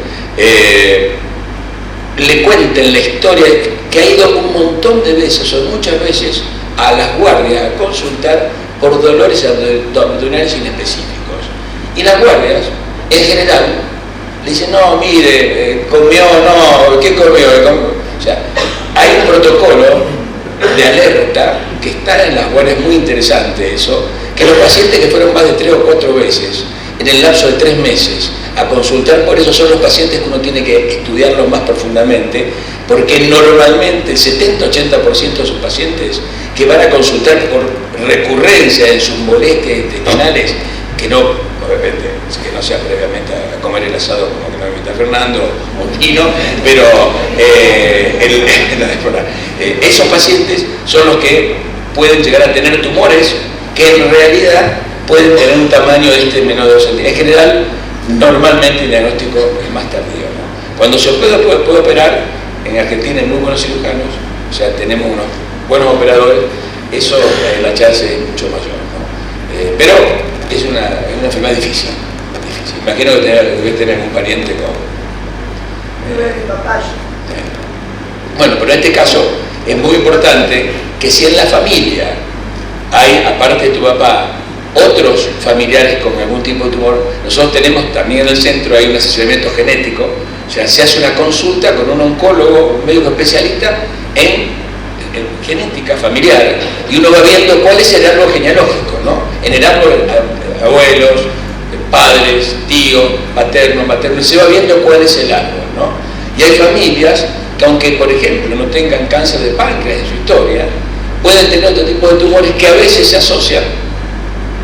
le cuenten la historia que ha ido un montón de veces o muchas veces a las guardias a consultar por dolores abdominales inespecíficos. Y las guardias, en general, le dicen, no, mire, comió, no, ¿qué comió? O sea, hay un protocolo de alerta que está en las guardias, muy interesante eso, que los pacientes que fueron más de 3 o 4 veces en el lapso de 3 meses a consultar por eso son los pacientes que uno tiene que estudiarlos más profundamente, porque normalmente el 70-80% de sus pacientes que van a consultar por recurrencia en sus molestias intestinales, que no, obviamente, que no sea previamente a comer el asado como que me invita Fernando o Tino, pero esos pacientes son los que pueden llegar a tener tumores que en realidad pueden tener un tamaño de menor de 2 centímetros. En general, normalmente el diagnóstico es más tardío, ¿no? Cuando se puede operar, en Argentina hay muy buenos cirujanos, o sea, tenemos unos buenos operadores, eso la chance es mucho mayor, ¿no? Pero es una enfermedad difícil. Imagino que debes tener un pariente con... Bueno, pero en este caso es muy importante que si en la familia hay, aparte de tu papá, otros familiares con algún tipo de tumor, nosotros tenemos también en el centro, hay un asesoramiento genético, o sea, se hace una consulta con un oncólogo, un médico especialista en genética familiar, y uno va viendo cuál es el árbol genealógico, ¿no? En el árbol, abuelos, padres, tíos, paterno, materno, se va viendo cuál es el árbol, ¿no? Y hay familias que, aunque por ejemplo no tengan cáncer de páncreas en su historia, pueden tener otro tipo de tumores que a veces se asocian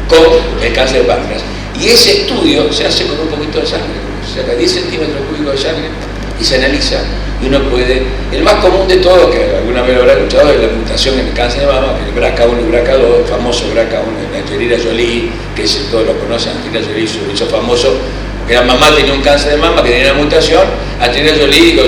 con el cáncer de páncreas. Y ese estudio se hace con un poquito de sangre, se saca 10 centímetros cúbicos de sangre y se analiza, y uno puede... El más común de todo, que alguna vez lo habrá escuchado, es la mutación en el cáncer de mama, el BRCA1 y BRCA2, el famoso BRCA1 de Angelina Jolie, que todos lo conocen, Angelina Jolie hizo famoso, que la mamá tenía un cáncer de mama que tenía una mutación. Angelina Jolie,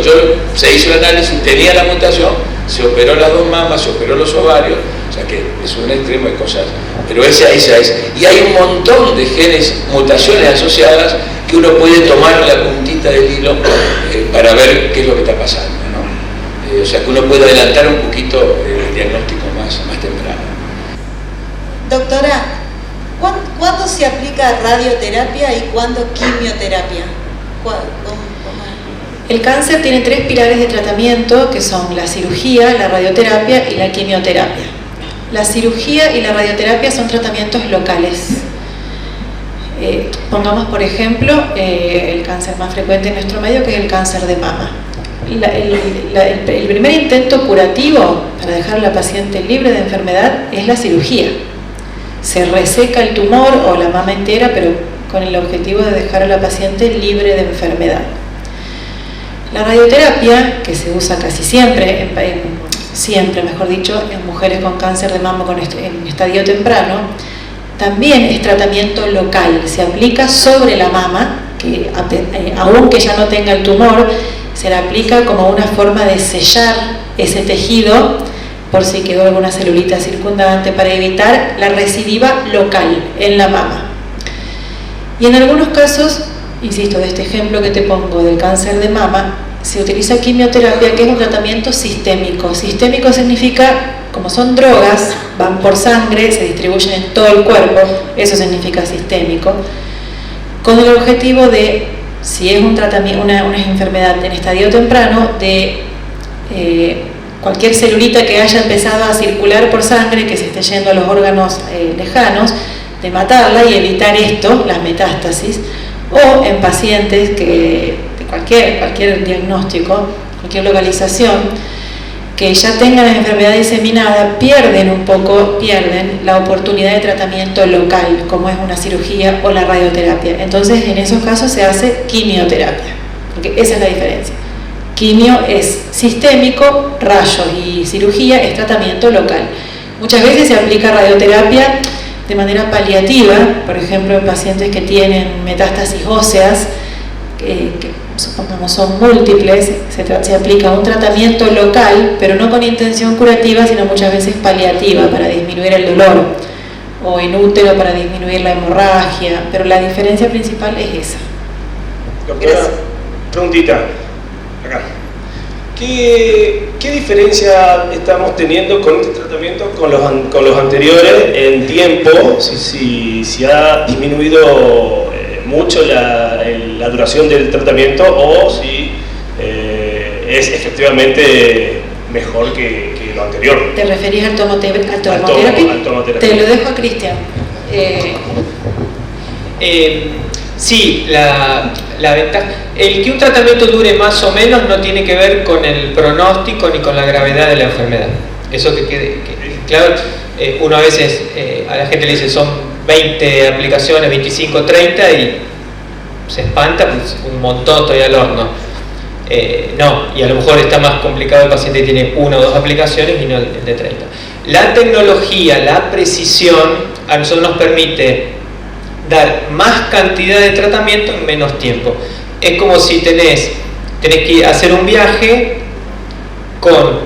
se hizo el análisis, tenía la mutación, se operó las dos mamas, se operó los ovarios, o sea que es un extremo de cosas, pero esa es. Y hay un montón de genes, mutaciones asociadas, que uno puede tomar la puntita del hilo para ver qué es lo que está pasando, ¿no? O sea que uno puede adelantar un poquito el diagnóstico más temprano. Doctora, ¿cuándo se aplica radioterapia y cuándo quimioterapia? El cáncer tiene 3 pilares de tratamiento, que son la cirugía, la radioterapia y la quimioterapia. La cirugía y la radioterapia son tratamientos locales. Pongamos, por ejemplo, el cáncer más frecuente en nuestro medio, que es el cáncer de mama. El primer intento curativo para dejar a la paciente libre de enfermedad es la cirugía. Se reseca el tumor o la mama entera, pero con el objetivo de dejar a la paciente libre de enfermedad. La radioterapia, que se usa casi siempre, mejor dicho, en mujeres con cáncer de mama en estadio temprano, también es tratamiento local, se aplica sobre la mama, que aunque ya no tenga el tumor, se le aplica como una forma de sellar ese tejido por si quedó alguna celulita circundante, para evitar la recidiva local en la mama. Y en algunos casos, insisto, de este ejemplo que te pongo del cáncer de mama, se utiliza quimioterapia, que es un tratamiento sistémico. Sistémico significa, como son drogas, van por sangre, se distribuyen en todo el cuerpo, eso significa sistémico, con el objetivo de, si es un tratamiento, una enfermedad en estadio temprano, de cualquier celulita que haya empezado a circular por sangre, que se esté yendo a los órganos lejanos, de matarla y evitar esto, las metástasis, o en pacientes que de cualquier diagnóstico, cualquier localización, que ya tengan la enfermedad diseminada, pierden la oportunidad de tratamiento local, como es una cirugía o la radioterapia. Entonces, en esos casos se hace quimioterapia, porque esa es la diferencia. Quimio es sistémico, rayos, y cirugía es tratamiento local. Muchas veces se aplica radioterapia de manera paliativa, por ejemplo en pacientes que tienen metástasis óseas, que supongamos son múltiples, se aplica un tratamiento local, pero no con intención curativa, sino muchas veces paliativa, para disminuir el dolor, o en útero para disminuir la hemorragia, pero la diferencia principal es esa. Doctora, preguntita, acá. ¿Qué diferencia estamos teniendo con este tratamiento con los anteriores en tiempo? Si ha disminuido mucho la duración del tratamiento, o si es efectivamente mejor que lo anterior. ¿Te referís al tomoterapia? Te lo dejo a Cristian. Sí, la ventaja. El que un tratamiento dure más o menos no tiene que ver con el pronóstico ni con la gravedad de la enfermedad. Eso que quede claro. Uno a veces a la gente le dice son 20 aplicaciones, 25, 30 y se espanta, pues un montón todavía al horno. No, y a lo mejor está más complicado el paciente que tiene 1 o 2 aplicaciones y no el de 30. La tecnología, la precisión a nosotros nos permite dar más cantidad de tratamiento en menos tiempo. Es como si tenés que hacer un viaje con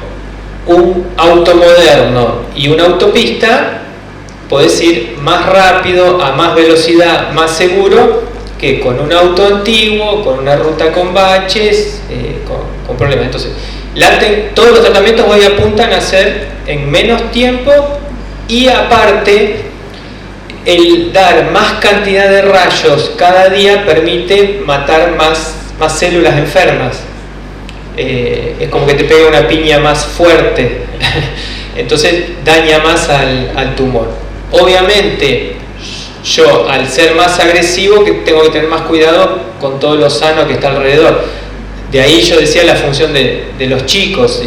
un auto moderno y una autopista, podés ir más rápido, a más velocidad, más seguro que con un auto antiguo, con una ruta con baches, con problemas. Entonces, todos los tratamientos hoy apuntan a hacer en menos tiempo, y aparte el dar más cantidad de rayos cada día permite matar más células enfermas. Es como que te pega una piña más fuerte, entonces daña más al tumor. Obviamente yo, al ser más agresivo, que tengo que tener más cuidado con todo lo sano que está alrededor. De ahí yo decía la función de los chicos.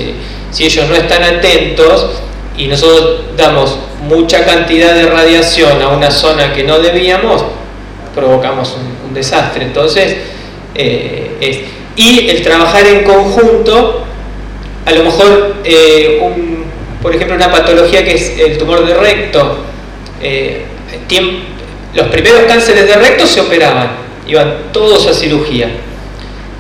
Si ellos no están atentos y nosotros damos mucha cantidad de radiación a una zona que no debíamos, provocamos un desastre. Entonces, y el trabajar en conjunto, a lo mejor, por ejemplo, una patología que es el tumor de recto, los primeros cánceres de recto se operaban, iban todos a cirugía.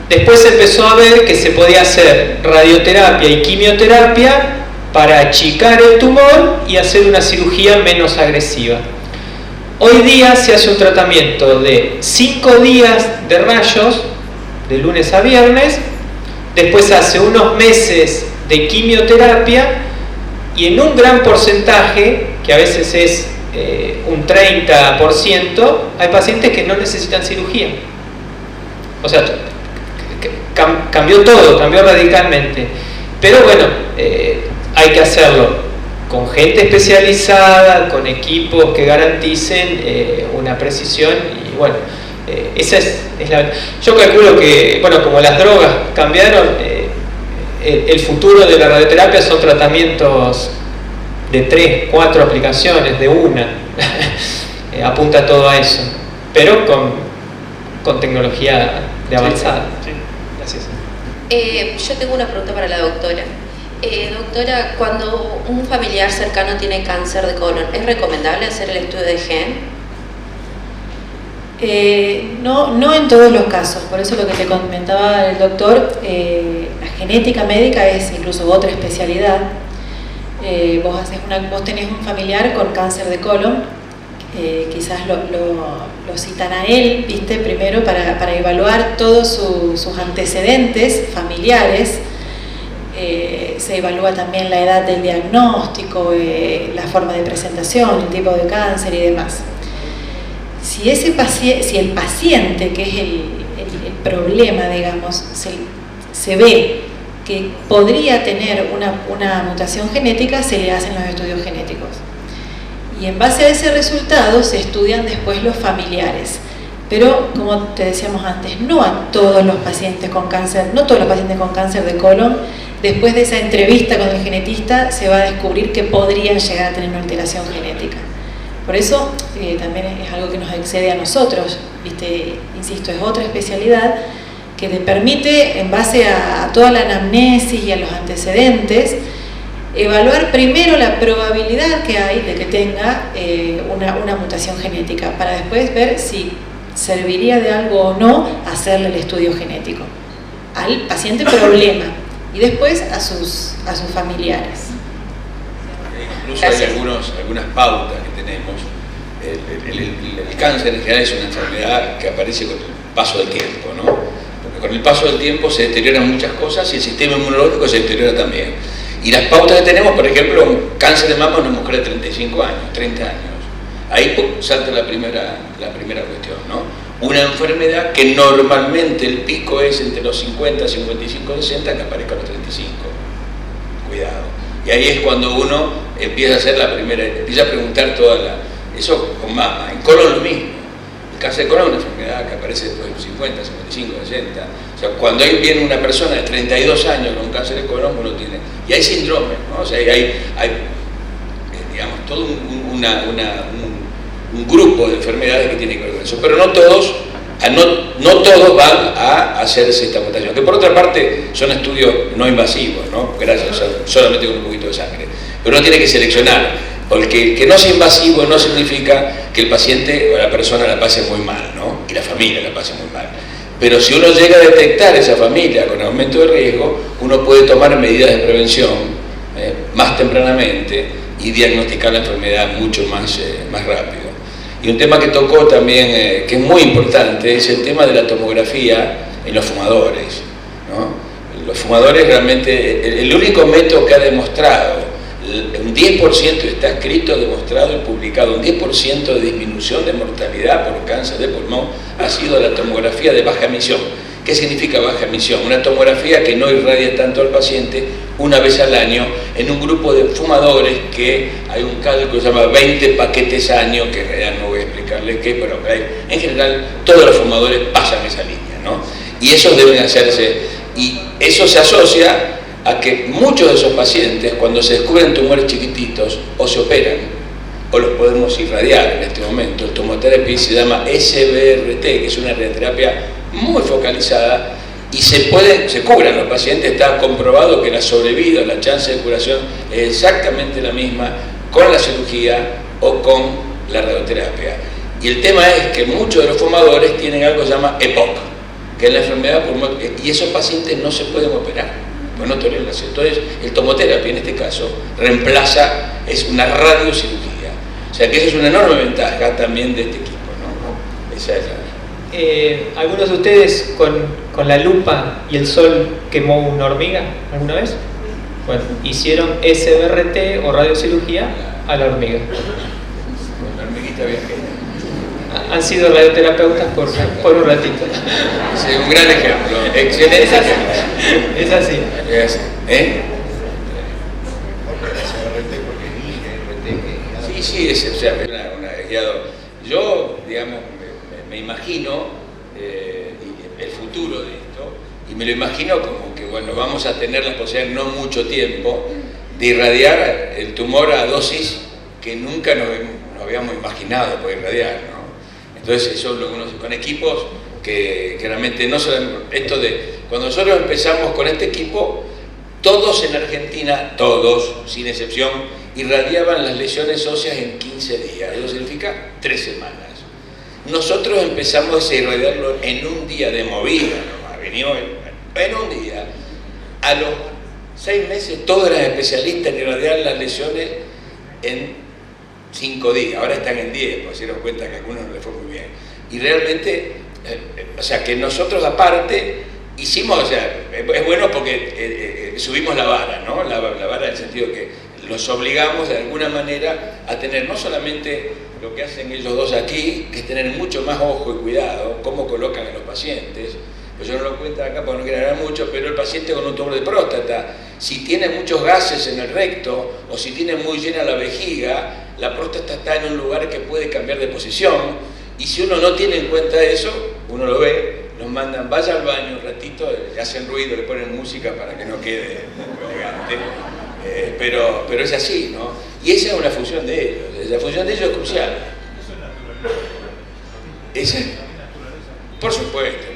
Después se empezó a ver que se podía hacer radioterapia y quimioterapia para achicar el tumor y hacer una cirugía menos agresiva. Hoy día se hace un tratamiento de 5 días de rayos, de lunes a viernes, después hace unos meses de quimioterapia, y en un gran porcentaje, que a veces es un 30%, hay pacientes que no necesitan cirugía. O sea, cambió todo, cambió radicalmente. Pero bueno, hay que hacerlo con gente especializada, con equipos que garanticen una precisión, y bueno, esa es la... Yo calculo que, bueno, como las drogas cambiaron, el futuro de la radioterapia son tratamientos de 3, 4 aplicaciones, de una. Apunta todo a eso, pero con tecnología de avanzada. Sí, gracias. Yo tengo una pregunta para la doctora. Doctora, cuando un familiar cercano tiene cáncer de colon, ¿es recomendable hacer el estudio de gen? No en todos los casos, por eso lo que te comentaba el doctor, la genética médica es incluso otra especialidad. Vos tenés un familiar con cáncer de colon, quizás lo citan a él, ¿viste? Primero para evaluar todos sus antecedentes familiares. Se evalúa también la edad del diagnóstico, la forma de presentación, el tipo de cáncer y demás. Si el paciente, que es el problema, digamos, se ve que podría tener una mutación genética, se le hacen los estudios genéticos. Y en base a ese resultado se estudian después los familiares. Pero, como te decíamos antes, no a todos los pacientes con cáncer, no todos los pacientes con cáncer de colon, después de esa entrevista con el genetista, se va a descubrir que podrían llegar a tener una alteración genética. Por eso, también es algo que nos excede a nosotros, ¿viste? Insisto, es otra especialidad que te permite, en base a toda la anamnesis y a los antecedentes, evaluar primero la probabilidad que hay de que tenga una mutación genética, para después ver si serviría de algo o no hacerle el estudio genético al paciente problema y después a sus familiares. Incluso hay algunas pautas que tenemos. El cáncer en general es una enfermedad que aparece con el paso del tiempo, ¿no? Porque con el paso del tiempo se deterioran muchas cosas y el sistema inmunológico se deteriora también. Y las pautas que tenemos, por ejemplo, un cáncer de mama en una mujer de 35 años, 30 años. Ahí salta la primera cuestión, ¿no? Una enfermedad que normalmente el pico es entre los 50, 55, 60, que aparezca a los 35. Cuidado. Y ahí es cuando uno empieza a hacer empieza a preguntar eso con mama. En colon lo mismo. El cáncer de colon es una enfermedad que aparece después de los 50, 55, 60. O sea, cuando viene una persona de 32 años con cáncer de colon, uno tiene... Y hay síndromes, ¿no? O sea, hay digamos, todo un grupo de enfermedades que tienen que ver con eso. Pero no todos van a hacerse esta mutación. Que por otra parte son estudios no invasivos, ¿no? Gracias, solamente con un poquito de sangre. Pero uno tiene que seleccionar. Porque que no sea invasivo no significa que el paciente o la persona la pase muy mal, ¿no? Y la familia la pase muy mal. Pero si uno llega a detectar esa familia con aumento de riesgo, uno puede tomar medidas de prevención más tempranamente y diagnosticar la enfermedad mucho más rápido. Y un tema que tocó también, que es muy importante, es el tema de la tomografía en los fumadores, ¿no? Los fumadores realmente, el único método que ha demostrado, un 10% está escrito, demostrado y publicado, un 10% de disminución de mortalidad por cáncer de pulmón ha sido la tomografía de baja emisión. ¿Qué significa baja emisión? Una tomografía que no irradia tanto al paciente una vez al año en un grupo de fumadores que hay un cálculo que se llama 20 paquetes año, que en realidad no voy a explicarles qué, pero en general todos los fumadores pasan esa línea, ¿no? Y esos deben hacerse, y eso se asocia a que muchos de esos pacientes, cuando se descubren tumores chiquititos, o se operan, o los podemos irradiar en este momento. El tomoterapia se llama SBRT, que es una radioterapia muy focalizada, y se curan los pacientes. Está comprobado que la sobrevida, la chance de curación es exactamente la misma con la cirugía o con la radioterapia. Y el tema es que muchos de los fumadores tienen algo que se llama EPOC, que es la enfermedad pulmonar, y esos pacientes no se pueden operar, pues no toleran la cirugía. Entonces, el tomoterapia en este caso reemplaza, es una radiocirugía. O sea que esa es una enorme ventaja también de este equipo, ¿no? Esa es la... ¿Algunos de ustedes con la lupa y el sol quemó una hormiga alguna vez? Bueno, hicieron SBRT o radiocirugía a la hormiga. La hormiguita viajera. Han sido radioterapeutas por un ratito. Sí, un gran ejemplo, excelente ejemplo. Es así. Sí, es, o sea, una guiado. Yo, digamos, me imagino el futuro de esto, y me lo imagino como que, bueno, vamos a tener la posibilidad en no mucho tiempo de irradiar el tumor a dosis que nunca nos habíamos imaginado poder irradiar, ¿no? Entonces, eso lo conoce con equipos que realmente no solamente, esto de, cuando nosotros empezamos con este equipo, todos en Argentina, todos, sin excepción, irradiaban las lesiones óseas en 15 días, eso significa 3 semanas. Nosotros empezamos a irradiarlo en un día de movida, ¿no? Venimos en un día. A los 6 meses todos eran especialistas en irradiar las lesiones en 5 días, ahora están en 10, porque se dieron cuenta que a algunos no les fue muy bien. Y realmente, o sea, que nosotros aparte hicimos, o sea, es bueno porque subimos la vara, ¿no? La vara en el sentido que los obligamos de alguna manera a tener no solamente lo que hacen ellos dos aquí, que es tener mucho más ojo y cuidado, cómo colocan a los pacientes. Pues yo no lo cuento acá porque no quiero hablar mucho, pero el paciente con un tumor de próstata, si tiene muchos gases en el recto o si tiene muy llena la vejiga, la próstata está en un lugar que puede cambiar de posición, y si uno no tiene en cuenta eso, uno lo ve, nos mandan, vaya al baño un ratito, le hacen ruido, le ponen música para que no quede elegante, pero es así, ¿no? Y esa es una función de ellos, la función de ellos es crucial. Por supuesto.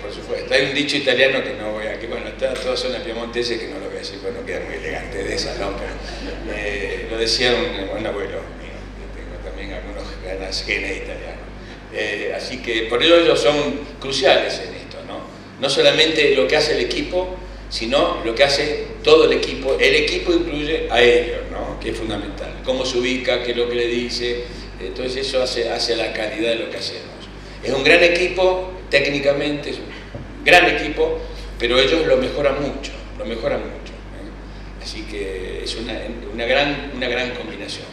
Hay un dicho italiano que no voy a, que bueno, todos son piemonteses, que no lo voy a decir, pues no queda muy elegante de esa, ¿no? Pero lo decía un abuelo mío, que tengo también algunos ganas genes italianos. Así que por ello ellos son cruciales en esto, ¿no? No solamente lo que hace el equipo, sino lo que hace todo el equipo. El equipo incluye a ellos, ¿no? Que es fundamental. Cómo se ubica, qué es lo que le dice. Entonces eso hace la calidad de lo que hacemos. Es un gran equipo, técnicamente es un gran equipo, pero ellos lo mejoran mucho, ¿eh? Así que es una gran combinación,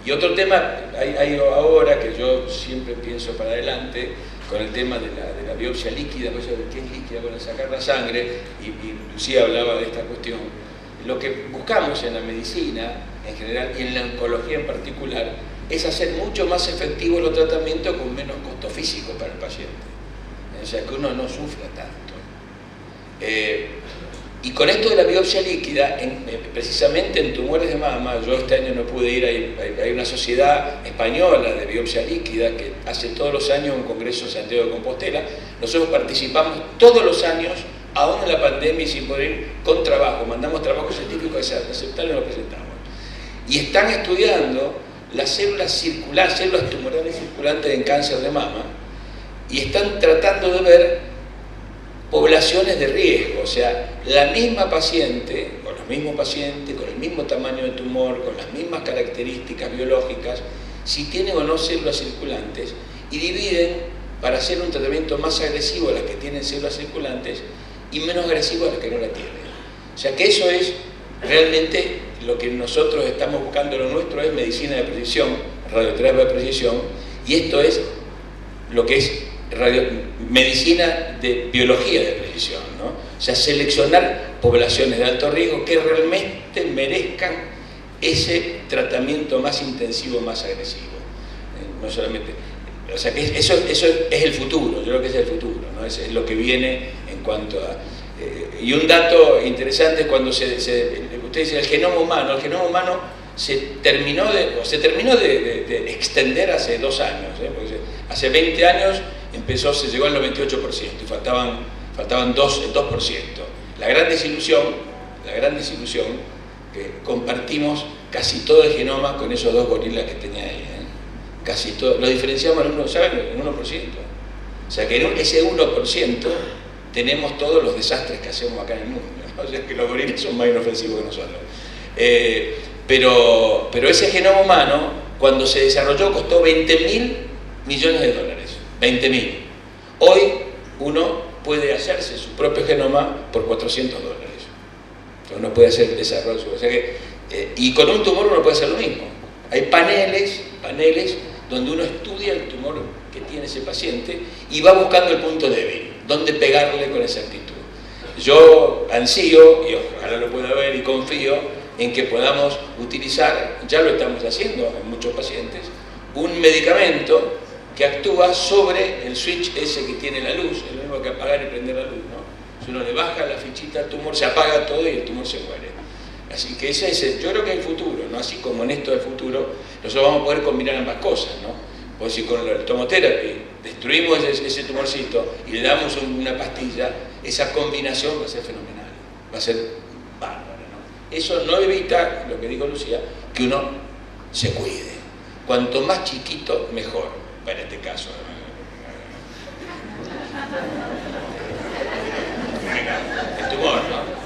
Y otro tema, hay ahora que yo siempre pienso para adelante, con el tema de la biopsia líquida, pues, ¿qué es líquida? Bueno, sacar la sangre, y Lucía hablaba de esta cuestión. Lo que buscamos en la medicina en general y en la oncología en particular es hacer mucho más efectivos los tratamientos con menos costo físico para el paciente. O sea, que uno no sufra tanto. Y con esto de la biopsia líquida, precisamente en tumores de mama, yo este año no pude ir, hay una sociedad española de biopsia líquida que hace todos los años un congreso en Santiago de Compostela. Nosotros participamos todos los años, aún en la pandemia y sin poder ir, con trabajo. Mandamos trabajo científico aceptable y lo presentamos. Y están estudiando las células tumorales circulantes en cáncer de mama, y están tratando de ver poblaciones de riesgo, o sea, la misma paciente, o los mismo paciente, con el mismo tamaño de tumor, con las mismas características biológicas, si tienen o no células circulantes, y dividen para hacer un tratamiento más agresivo a las que tienen células circulantes y menos agresivo a las que no la tienen. O sea que eso es realmente lo que nosotros estamos buscando. Lo nuestro es medicina de precisión, radioterapia de precisión, y esto es lo que es medicina de biología de precisión, ¿no? O sea, seleccionar poblaciones de alto riesgo que realmente merezcan ese tratamiento más intensivo, más agresivo. No solamente, o sea, que eso es el futuro, yo creo que es el futuro, ¿no? Es lo que viene en cuanto a... y un dato interesante es cuando usted dice el genoma humano se terminó de extender hace 2 años, porque hace 20 años se llegó al 98% y faltaban el 2%. La gran desilusión que compartimos casi todo el genoma con esos 2 gorilas que tenía ahí, casi todo, lo diferenciamos en 1%. O sea que en ese 1% tenemos todos los desastres que hacemos acá en el mundo, ¿no? O sea que los gorilas son más inofensivos que nosotros. Pero ese genoma humano, cuando se desarrolló, costó $20.000 millones. 20.000. Hoy uno puede hacerse su propio genoma por $400. Entonces uno puede hacer el desarrollo. O sea que, y con un tumor uno puede hacer lo mismo. Hay paneles donde uno estudia el tumor que tiene ese paciente y va buscando el punto débil, dónde pegarle con exactitud. Yo ansío, y ojalá lo pueda ver, y confío en que podamos utilizar, ya lo estamos haciendo en muchos pacientes, un medicamento que actúa sobre el switch ese que tiene la luz, es lo mismo que apagar y prender la luz, ¿no? Si uno le baja la fichita al tumor, se apaga todo y el tumor se muere. Así que yo creo que es el futuro, ¿no? Así como en esto del futuro, nosotros vamos a poder combinar ambas cosas, ¿no? Pues si con el tomoterapia destruimos ese tumorcito y le damos una pastilla, esa combinación va a ser fenomenal, va a ser bárbara, ¿no? Eso no evita, lo que dijo Lucía, que uno se cuide. Cuanto más chiquito, mejor, para este caso. El tumor, ¿no?